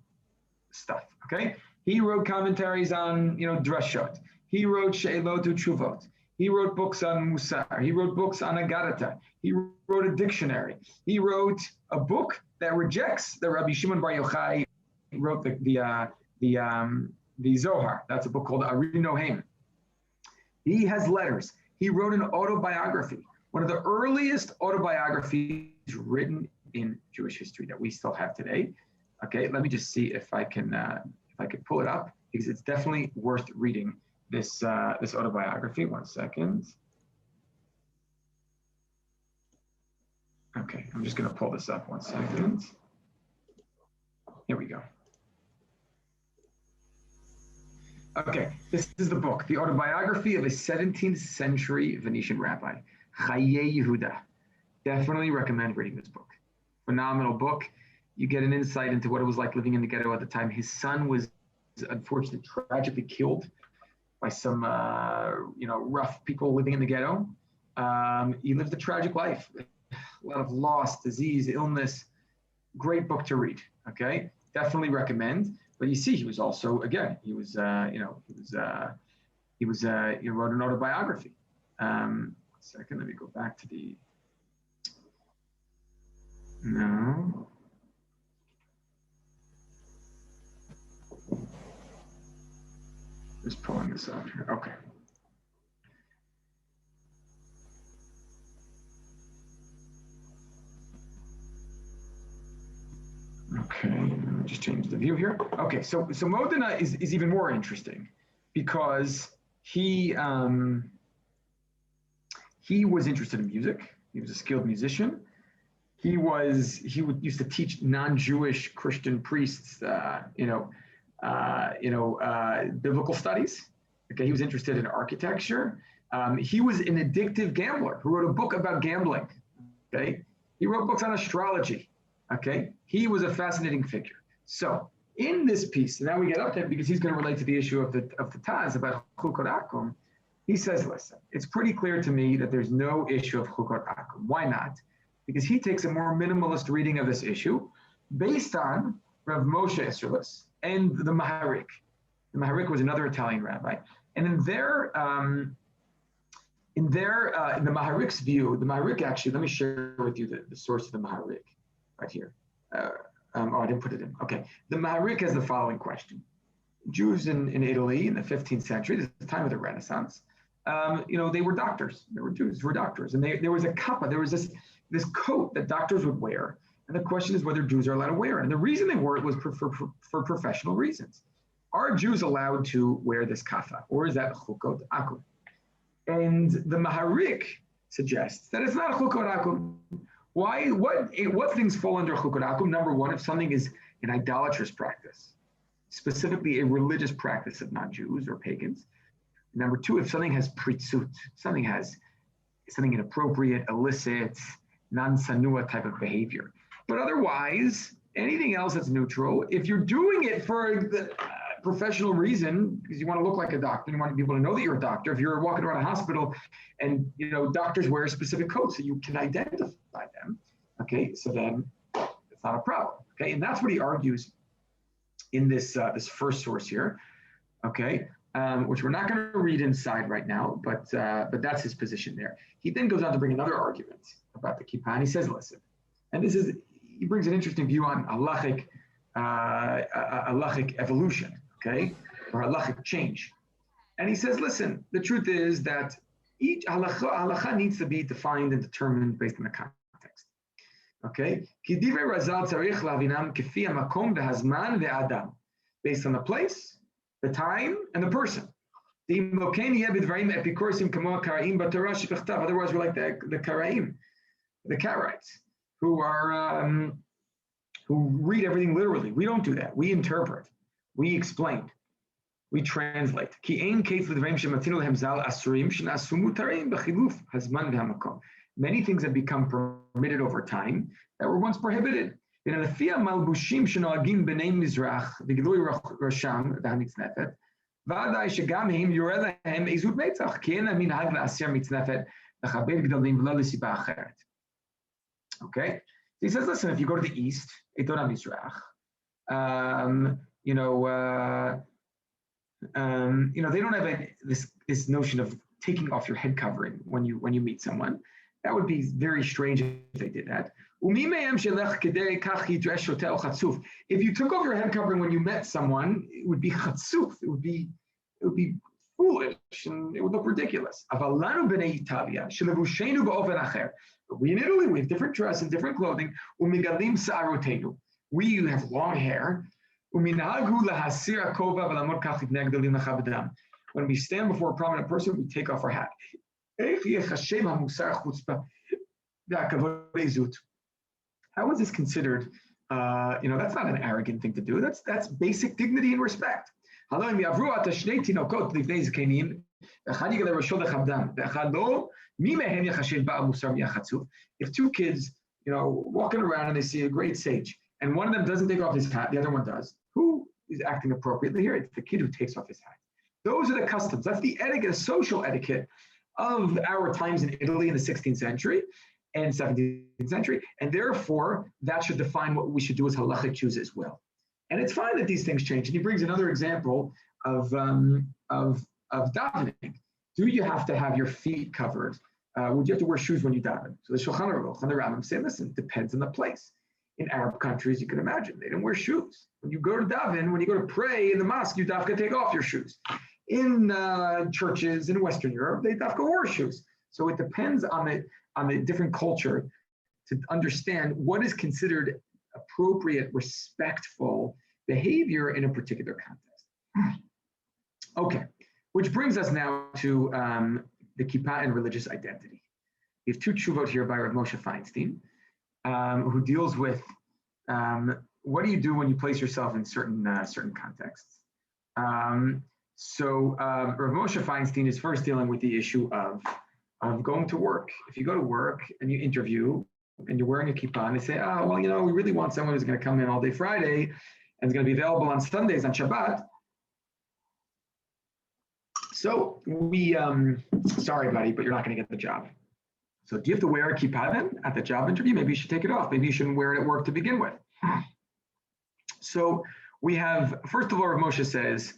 S1: stuff, okay? He wrote commentaries on, drashot. He wrote She'elot Utshuvot. He wrote books on Musar. He wrote books on Agadata. He wrote a dictionary. He wrote a book that rejects the Rabbi Shimon Bar Yochai. He wrote the Zohar. That's a book called Ari Nohem. He has letters. He wrote an autobiography, one of the earliest autobiographies written in Jewish history that we still have today. Okay, let me just see if I can pull it up, because it's definitely worth reading this autobiography. 1 second. Okay, I'm just going to pull this up. 1 second. Here we go. Okay, this is the book, the autobiography of a 17th century Venetian rabbi, Chaye Yehuda. Definitely recommend reading this book. Phenomenal book. You get an insight into what it was like living in the ghetto at the time. His son was unfortunately tragically killed by some rough people living in the ghetto. He lived a tragic life, a lot of loss, disease, illness. Great book to read. Okay, definitely recommend. But you see, he was also, again, he wrote an autobiography. 1 second, let me go back to no. Just pulling this up here. Okay. Okay, let me just change the view here. Okay, so Modena is even more interesting because he was interested in music. He was a skilled musician. He used to teach non-Jewish Christian priests, biblical studies. Okay, he was interested in architecture. He was an addictive gambler who wrote a book about gambling. Okay, he wrote books on astrology. Okay, he was a fascinating figure. So in this piece, now we get up to it because he's going to relate to the issue of the Taz about chukot akum. He says, listen, it's pretty clear to me that there's no issue of chukot akum. Why not? Because he takes a more minimalist reading of this issue based on Rav Moshe Esrelus, and the Maharik. The Maharik was another Italian rabbi, and in the Maharik's view, the Maharik actually, let me share with you the source of the Maharik right here. I didn't put it in. Okay, the Maharik has the following question: Jews in Italy in the 15th century, this is the time of the Renaissance, they were doctors. They were Jews, were doctors, and there was a kappa. There was this coat that doctors would wear, and the question is whether Jews are allowed to wear it. And the reason they wore it was for professional reasons. Are Jews allowed to wear this kappa, or is that chukot akum? And the Maharik suggests that it's not chukot akum. Why? What things fall under chukot akum? Number one, if something is an idolatrous practice, specifically a religious practice of non-Jews or pagans. Number two, if something has pritzut, something inappropriate, illicit, non-sanua type of behavior. But otherwise, anything else that's neutral, if you're doing it for the professional reason, because you want to look like a doctor, you want people to know that you're a doctor. If you're walking around a hospital and doctors wear specific coats so you can identify them, okay, so then it's not a problem. Okay, and that's what he argues in this first source here, okay, which we're not going to read inside right now, but that's his position there. He then goes on to bring another argument about the kippah, and he says, listen, and he brings an interesting view on halachic evolution, okay, or halachic change, and he says, listen, the truth is that each halacha needs to be defined and determined based on the context. Okay, based on the place, the time, and the person. Otherwise, we're like the Karaim, the Karaites, who read everything literally. We don't do that. We interpret, we explain, we translate. Many things have become permitted over time that were once prohibited. Okay, he says, listen, if you go to the east, Eitan Mizrach, they don't have this notion of taking off your head covering when you meet someone. That would be very strange if they did that. If you took off your head covering when you met someone, it would be chatzuf. It would be foolish and it would look ridiculous. But we in Italy, we have different dress and different clothing. We have long hair. When we stand before a prominent person, we take off our hat. How is this considered? That's not an arrogant thing to do. That's basic dignity and respect. If two kids, walking around and they see a great sage, and one of them doesn't take off his hat, the other one does, who is acting appropriately here? It's the kid who takes off his hat. Those are the customs. That's the etiquette, social etiquette of our times in Italy in the 16th century and 17th century, and therefore that should define what we should do as halachic Jews as well. And it's fine that these things change. And he brings another example of davening. Do you have to have your feet covered? Would you have to wear shoes when you daven? So the Shulchan Aruch and the Rambam say, listen, depends on the place. In Arab countries, you can imagine, they didn't wear shoes. When you go to daven, when you go to pray in the mosque, you dafka take off your shoes. In churches in Western Europe, they dafka wear shoes. So it depends on the different culture to understand what is considered appropriate, respectful behavior in a particular context. Okay, which brings us now to the kippah and religious identity. We have two tshuvot here by Rav Moshe Feinstein, who deals with what do you do when you place yourself in certain contexts. So Rav Moshe Feinstein is first dealing with the issue of going to work. If you go to work and you interview and you're wearing a kippah and they say, we really want someone who's going to come in all day Friday and is going to be available on Sundays, on Shabbat. So we, sorry, buddy, but you're not going to get the job. So do you have to wear a kippah then at the job interview? Maybe you should take it off. Maybe you shouldn't wear it at work to begin with. So we have, first of all, Rav Moshe says,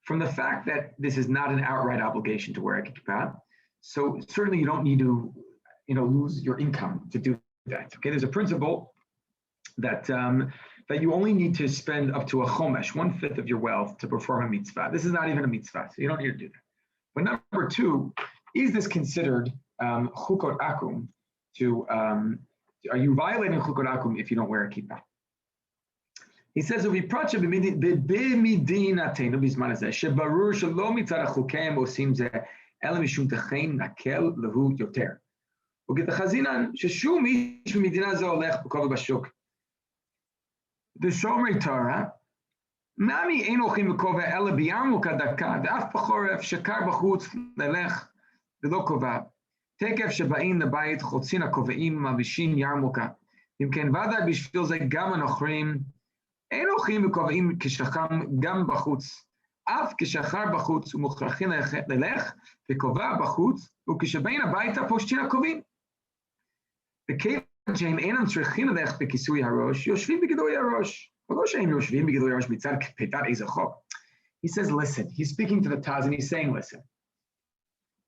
S1: from the fact that this is not an outright obligation to wear a kippah, so certainly you don't need to, lose your income to do that. Okay, there's a principle that that you only need to spend up to a chomesh, 1/5 of your wealth, to perform a mitzvah. This is not even a mitzvah, so you don't need to do that. But number two, is this considered chukot akum? Are you violating chukot akum if you don't wear a kippah? He says, "Uvipracha b'midinatenu b'zman hazeh shebarur shelo mitzad hachukim osim zeh ela mishum techein nakel lehu yoter. U'getachazinan sheshum ish b'midina zeh olech b'kol b'shuk. The Shomer Torah, Nami ein olchim b'kova ela b'yarmuk hadaka, da'af b'choref shekar b'chutz lelech v'lo kova. Tekef sheba'in lebayit chotzin hakova'im mavishin yarmuka. Im ken vadai b'shvil zeh gam anochrim אין הולכים וקובעים כשחם גם בחוץ, אף כשחר בחוץ ומוכרחים ללך וקובע בחוץ, וכשבאים הביתה פושטים הקובעים. וכיוון שהם אינם צריכים ללכת בכיסוי הראש, יושבים בגילוי הראש. ולא שהם יושבים בגילוי הראש מצד כפיתת איזה חוק. He says, listen, he's speaking to the Taz and he's saying, listen.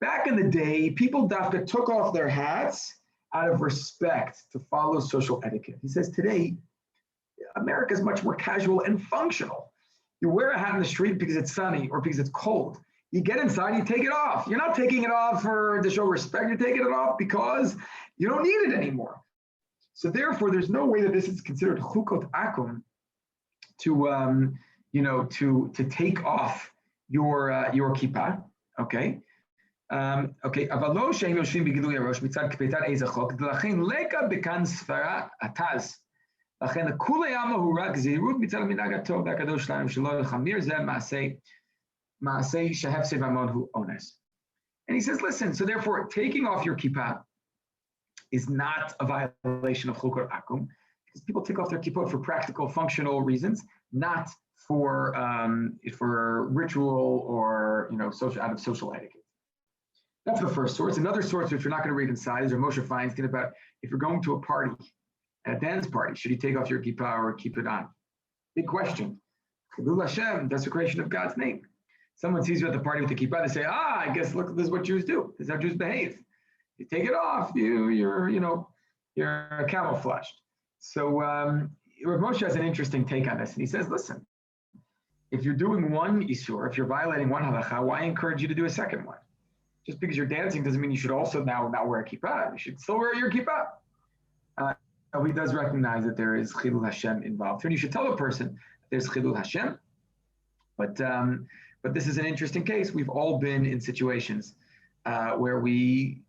S1: Back in the day, people dafka took off their hats out of respect to follow social etiquette. He says today, America is much more casual and functional. You wear a hat in the street because it's sunny or because it's cold. You get inside, you take it off. You're not taking it off to show respect. You're taking it off because you don't need it anymore. So therefore, there's no way that this is considered chukot akum to take off your kippah. Okay. Avalo sheim yoshvim b'gilui harosh mitzad k'peitat eizeh chok d'lachein leka bekan sfara ataz. לכן לכולי עלמא הוא רק זהירות מצד המנהג הטוב והקדוש שלנו שלא לחמיר, זה מעשה שהפסד ממון הוא אונס. And he says, listen, so therefore taking off your kippah is not a violation of chukot akum, because people take off their kippah for practical, functional reasons, not for ritual or social, out of social etiquette. That's the first source. Another source, which we're not going to read inside, is Rav Moshe Feinstein about if you're going to a party, at a dance party, should you take off your kippah or keep it on? Big question. Chilul Hashem, desecration of God's name. Someone sees you at the party with the kippah, they say, I guess look, this is what Jews do. This is how Jews behave. You take it off, you're camouflaged. So Rav Moshe has an interesting take on this, and he says, listen, if you're doing one isur, if you're violating one halacha, why encourage you to do a second one? Just because you're dancing doesn't mean you should also now not wear a kippah. You should still wear your kippah. He does recognize that there is chilul Hashem involved. And you should tell a person that there's chilul Hashem. But this is an interesting case. We've all been in situations where we,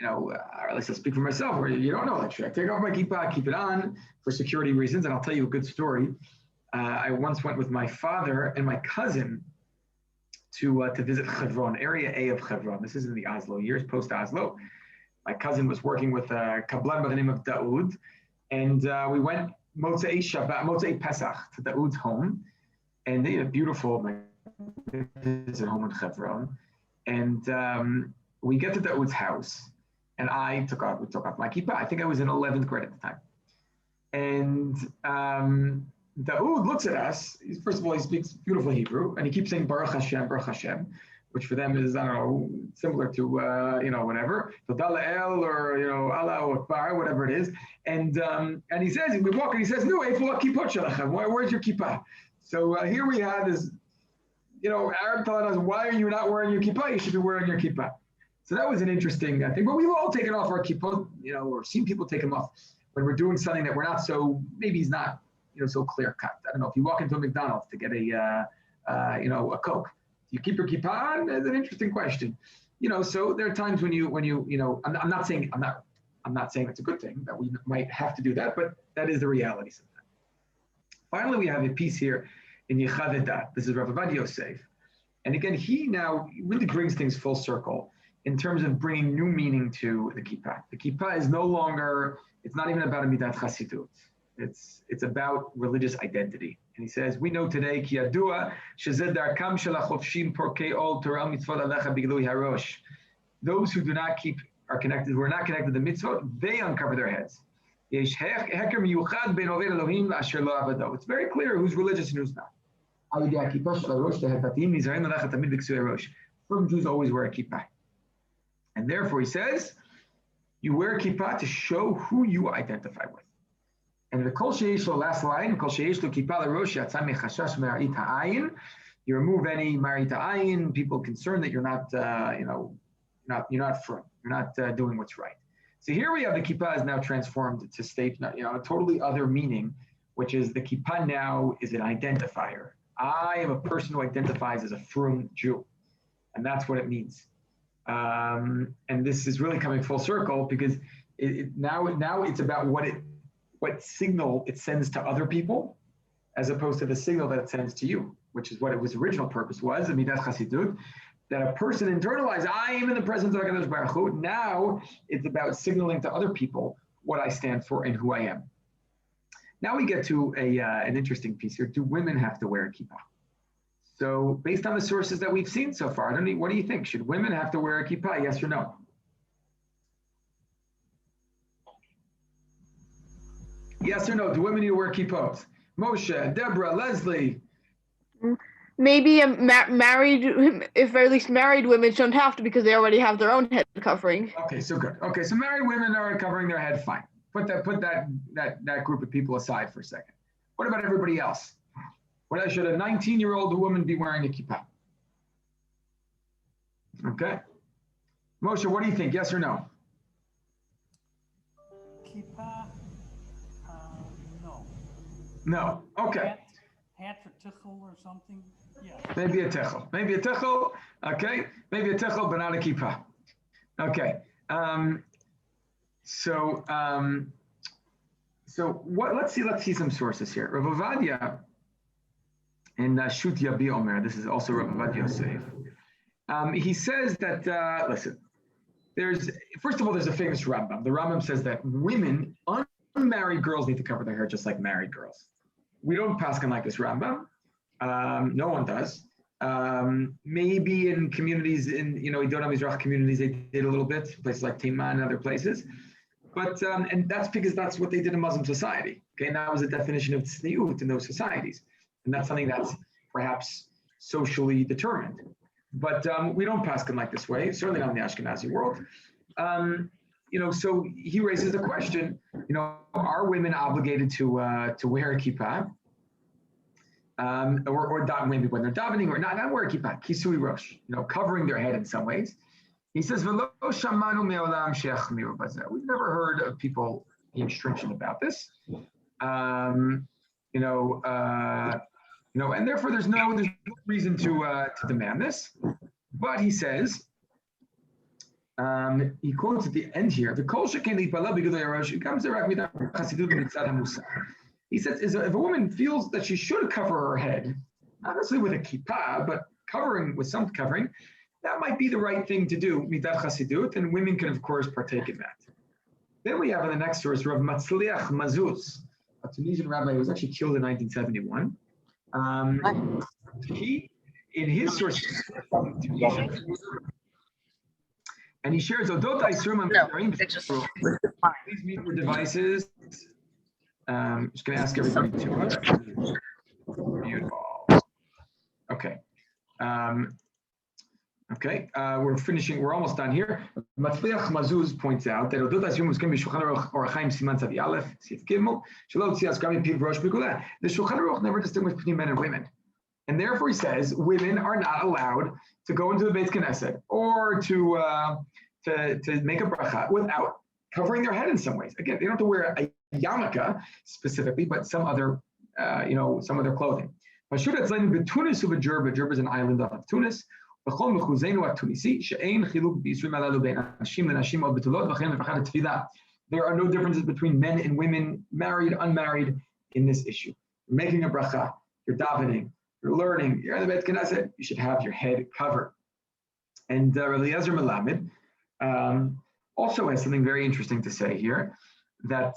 S1: or at least I'll speak for myself, where you don't know, like, should I take off my kippah, keep it on for security reasons? And I'll tell you a good story. I once went with my father and my cousin to visit Hebron, area A of Hebron. This is in the Oslo years, post-Oslo. My cousin was working with a kablan by the name of Daoud. And we went Motzei Pesach to Daoud's home, and they had a beautiful visit home in Hebron. And we get to Daoud's house, and we took off my kippah. I think I was in 11th grade at the time. And Daoud looks at us. First of all, he speaks beautiful Hebrew, and he keeps saying Baruch Hashem, which for them is, I don't know, similar to, whatever, Todah L'el or, Allah or Akbar, whatever it is. And he says, we walk and he says, no, where's your kippah? So here we have this, Arab telling us, why are you not wearing your kippah? You should be wearing your kippah. So that was an interesting thing. But we've all taken off our kippah, or seen people take them off when we're doing something that we're not so, maybe it's not, so clear cut. I don't know, if you walk into a McDonald's to get a Coke, you keep your kippah on? That's an interesting question. So there are times when you, I'm not saying it's a good thing that we might have to do that, but that is the reality sometimes. Finally, we have a piece here in Yechavedat. This is Rav Avad Yosef. And again, he now really brings things full circle in terms of bringing new meaning to the kippah. The kippah is no longer, it's not even about a midat chasidut. It's about religious identity. And he says, we know today, ki yadua shezeh darkam shel hachofshim porkei ol Torah mitzvot alecha b'gilui harosh. Those who do not who are not connected to the mitzvot, they uncover their heads. It's very clear who's religious and who's not. From Jews always wear a kippah. And therefore he says, you wear a kippah to show who you identify with. And the kol sheish lo, last line, kol sheish lo kippah l'rosh yatsa mechashash me'arit ha'ayin. You remove any marit ha'ayin, people concerned that you're not, you're not firm, you're not doing what's right. So here we have the kippah is now transformed to state, a totally other meaning, which is the kippah now is an identifier. I am a person who identifies as a frum Jew, and that's what it means. And this is really coming full circle because now it's about what signal it sends to other people, as opposed to the signal that it sends to you, which is what its original purpose was, Midas Chasidut, that a person internalized, I am in the presence of HaKadosh Baruch Hu. Now it's about signaling to other people what I stand for and who I am. Now we get to an interesting piece here. Do women have to wear a kippah? So based on the sources that we've seen so far, what do you think? Should women have to wear a kippah, yes or no? Yes or no? Do women need to wear kippot? Moshe, Deborah, Leslie.
S3: Maybe if at least married women shouldn't have to because they already have their own head covering.
S1: Okay, so good. Okay, so married women are covering their head, fine. Put that group of people aside for a second. What about everybody else? Should a 19-year-old woman be wearing a kippah? Okay. Moshe, what do you think? Yes or no?
S8: Kippah, no.
S1: No. Okay.
S8: Hat or tichel or something? Yeah.
S1: Maybe a tichel. Okay. Maybe a tichel, but not a kippah. Okay. So what? Let's see some sources here. Rav Ovadia in Shut Yabi Omer. This is also Rav Ovadia Yosef. He says that listen. First of all, there's a famous Rambam. The Rambam says that women, unmarried girls, need to cover their hair just like married girls. We don't paskin like this Rambam. No one does. Maybe in communities, Idona Mizrach communities, they did a little bit, places like Tima and other places. But, and that's because that's what they did in Muslim society. Okay, and that was a definition of tzniut in those societies. And that's something that's perhaps socially determined. But we don't paskin like this way, certainly not in the Ashkenazi world. So he raises the question, are women obligated to wear a kippah? Or maybe when they're davening, or not wear a kippah, kisui rosh, covering their head in some ways. He says, we've never heard of people being stringent about this. And therefore there's no reason to demand this. But he says, he quotes at the end here, he says, if a woman feels that she should cover her head, not necessarily with a kippah, but with some covering, that might be the right thing to do, midat chasidut, and women can, of course, partake in that. Then we have in the next source, Rav Matzliach Mazuz, a Tunisian rabbi who was actually killed in 1971. He, in his source, and he shares Odot Aisurim Please mute your devices. Just going to ask everybody to mute all. Okay. We're finishing. We're almost done here. Matzliach Mazuz points out that Odot Aisurim was going to be Shulchan Aruch Orachaim Siman Tzavi Aleph Sif Gimel Shalom Tzias Gami Piv Rosh Bikulah. The Shulchan Aruch never distinguished between men and women. And therefore, he says women are not allowed to go into the Beit Knesset or to make a bracha without covering their head in some ways. Again, they don't have to wear a yarmulke specifically, but some other clothing. Jerba is an island of Tunis. There are no differences between men and women, married, unmarried, in this issue. You're making a bracha, you're davening, you're learning, you're in the Beit Knesset, you should have your head covered. And Eliezer Melamed also has something very interesting to say here, that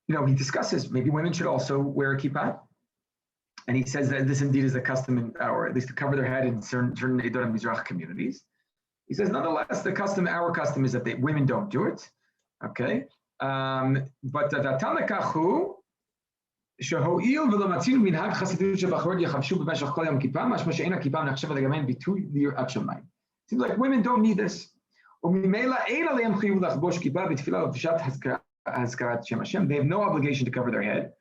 S1: he discusses maybe women should also wear a kippah, and he says that this indeed is a custom, or at least to cover their head in certain Eitan Mizrach communities. He says, nonetheless, our custom is that women don't do it. Okay, But Tanakahu, שהואיל ולא מצינו מנהג חסידות שבחורות יחבשו במשך כל יום כיפה, משמע שאין הכיפה נחשבת לגביהן ביטוי ליראת שמיים. Seems like women don't need this. וממילא אין עליהם חיוב לחבוש כיפה בתפילה ובפגישת הזכרת שם השם. They have no obligation to cover their head.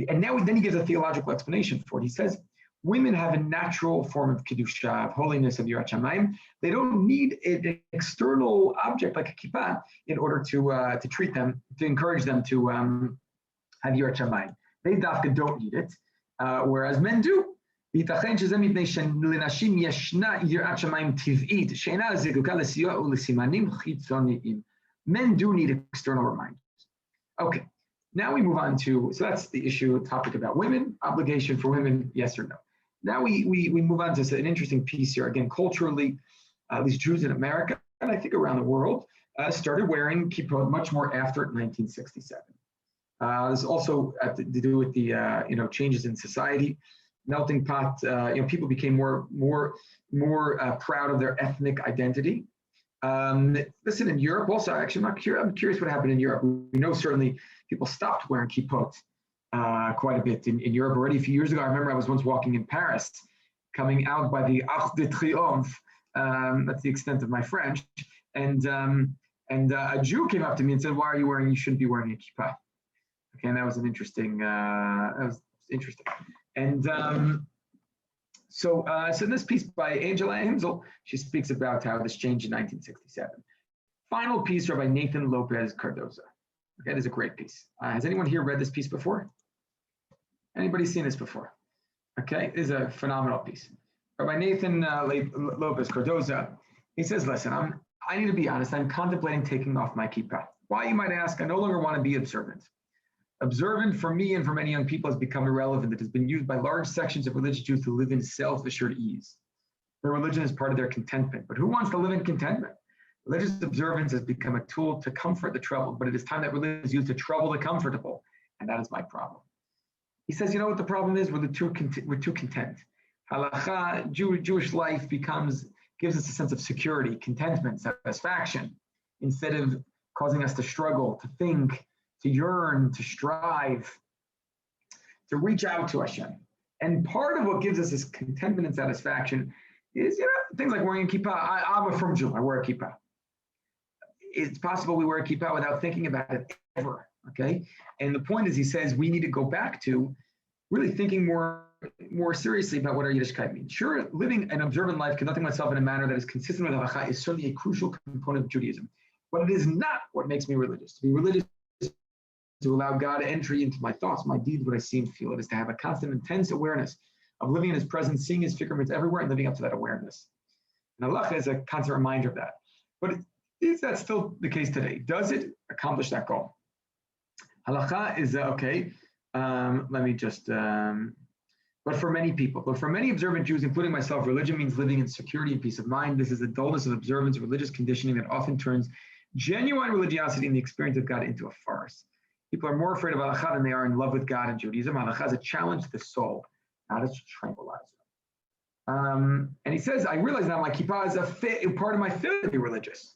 S1: And now then he gives a theological explanation for it. He says, women have a natural form of kedusha, of holiness, of yirat shamayim. They don't need an external object like a kippah in order to treat them, to encourage them to have yirat shamayim. They dafka don't need it, whereas men do. Men do need external reminders. Okay. Now we move on to, so that's the topic about women, obligation for women, yes or no. Now we move on to an interesting piece here. Again, culturally, these Jews in America, and I think around the world, started wearing kippot much more after 1967. This also had to do with the changes in society, melting pot. People became more proud of their ethnic identity. Listen, in Europe also, actually, I'm curious what happened in Europe. We know certainly people stopped wearing kippot quite a bit in Europe already. A few years ago, I remember I was once walking in Paris, coming out by the Arc de Triomphe. That's the extent of my French. And a Jew came up to me and said, "Why are you shouldn't be wearing a kippah?" Okay, and that was interesting. And so in this piece by Angela Himzel, she speaks about how this changed in 1967. Final piece, Rabbi Nathan Lopez Cardoza. Okay, this is a great piece. Has anyone here read this piece before? Anybody seen this before? Okay, this is a phenomenal piece. Rabbi Nathan Lopez Cardoza, he says, listen, I need to be honest, I'm contemplating taking off my kippah. Why, you might ask? I no longer want to be observant. Observant for me and for many young people has become irrelevant. It has been used by large sections of religious Jews to live in self-assured ease. Their religion is part of their contentment. But who wants to live in contentment? Religious observance has become a tool to comfort the troubled, but it is time that religion is used to trouble the comfortable. And that is my problem. He says, you know what the problem is? We're too content. Halakha, Jewish life gives us a sense of security, contentment, satisfaction, instead of causing us to struggle, to think, to yearn, to strive, to reach out to Hashem. And part of what gives us this contentment and satisfaction is, things like wearing a kippah. I'm a firm Jew, I wear a kippah. It's possible we wear a kippah without thinking about it ever, okay? And the point is, he says, we need to go back to really thinking more seriously about what our Yiddishkeit means. Sure, living an observant life, conducting myself in a manner that is consistent with halakha is certainly a crucial component of Judaism, but it is not what makes me religious. To be religious is to allow God entry into my thoughts, my deeds, what I see and feel. It is to have a constant, intense awareness of living in His presence, seeing His figurements everywhere, and living up to that awareness. And halakha is a constant reminder of that. But is that still the case today? Does it accomplish that goal? Halakha is okay. Let me just. But for many people, but for many observant Jews, including myself, religion means living in security and peace of mind. This is the dullness of observance, religious conditioning that often turns genuine religiosity and the experience of God into a farce. People are more afraid of halakha than they are in love with God and Judaism. Halakha is a challenge to the soul, not a tranquilizer. And he says, I realize now my kippah is a part of my failure to be religious.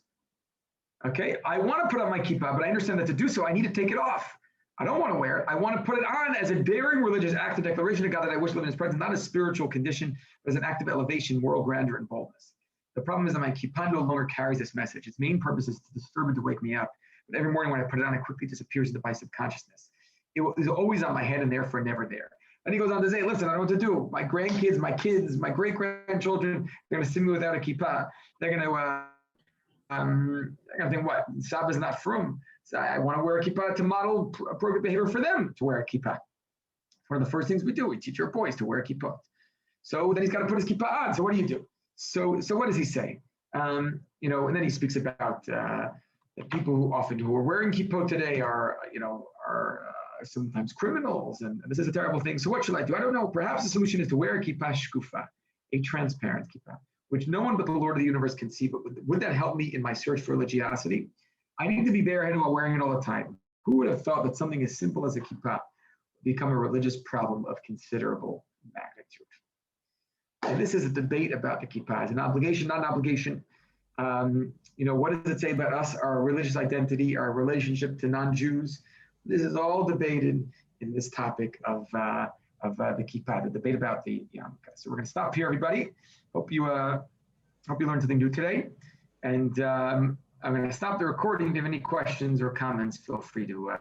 S1: Okay, I want to put on my kippah, but I understand that to do so, I need to take it off. I don't want to wear it. I want to put it on as a daring religious act of declaration to God that I wish to live in His presence, not a spiritual condition, but as an act of elevation, moral grandeur, and boldness. The problem is that my kippah no longer carries this message. Its main purpose is to disturb and to wake me up. But every morning when I put it on, it quickly disappears into my subconsciousness. It is always on my head and therefore never there. And he goes on to say, listen, I don't know what to do. My grandkids, my kids, my great-grandchildren, they're going to see me without a kippah. They're going to think, what? Sabbath is not frum. So I want to wear a kippah to model appropriate behavior for them to wear a kippah. One of the first things we do, we teach our boys to wear a kippah. So then he's got to put his kippah on. So what do you do? So what does he say? And then he speaks about the people who are wearing kippah today are sometimes criminals, and this is a terrible thing. So what should I do? I don't know. Perhaps the solution is to wear a kippah shkufa, a transparent kippah, which no one but the Lord of the universe can see. But would that help me in my search for religiosity? I need to be bareheaded while wearing it all the time. Who would have thought that something as simple as a kippah would become a religious problem of considerable magnitude? And this is a debate about the kippah. Is an obligation, not an obligation? What does it say about us, our religious identity, our relationship to non-Jews? This is all debated in this topic of the kippah, the debate about the yarmulke. So we're going to stop here, everybody. Hope you learned something new today. And I'm going to stop the recording. If you have any questions or comments, feel free to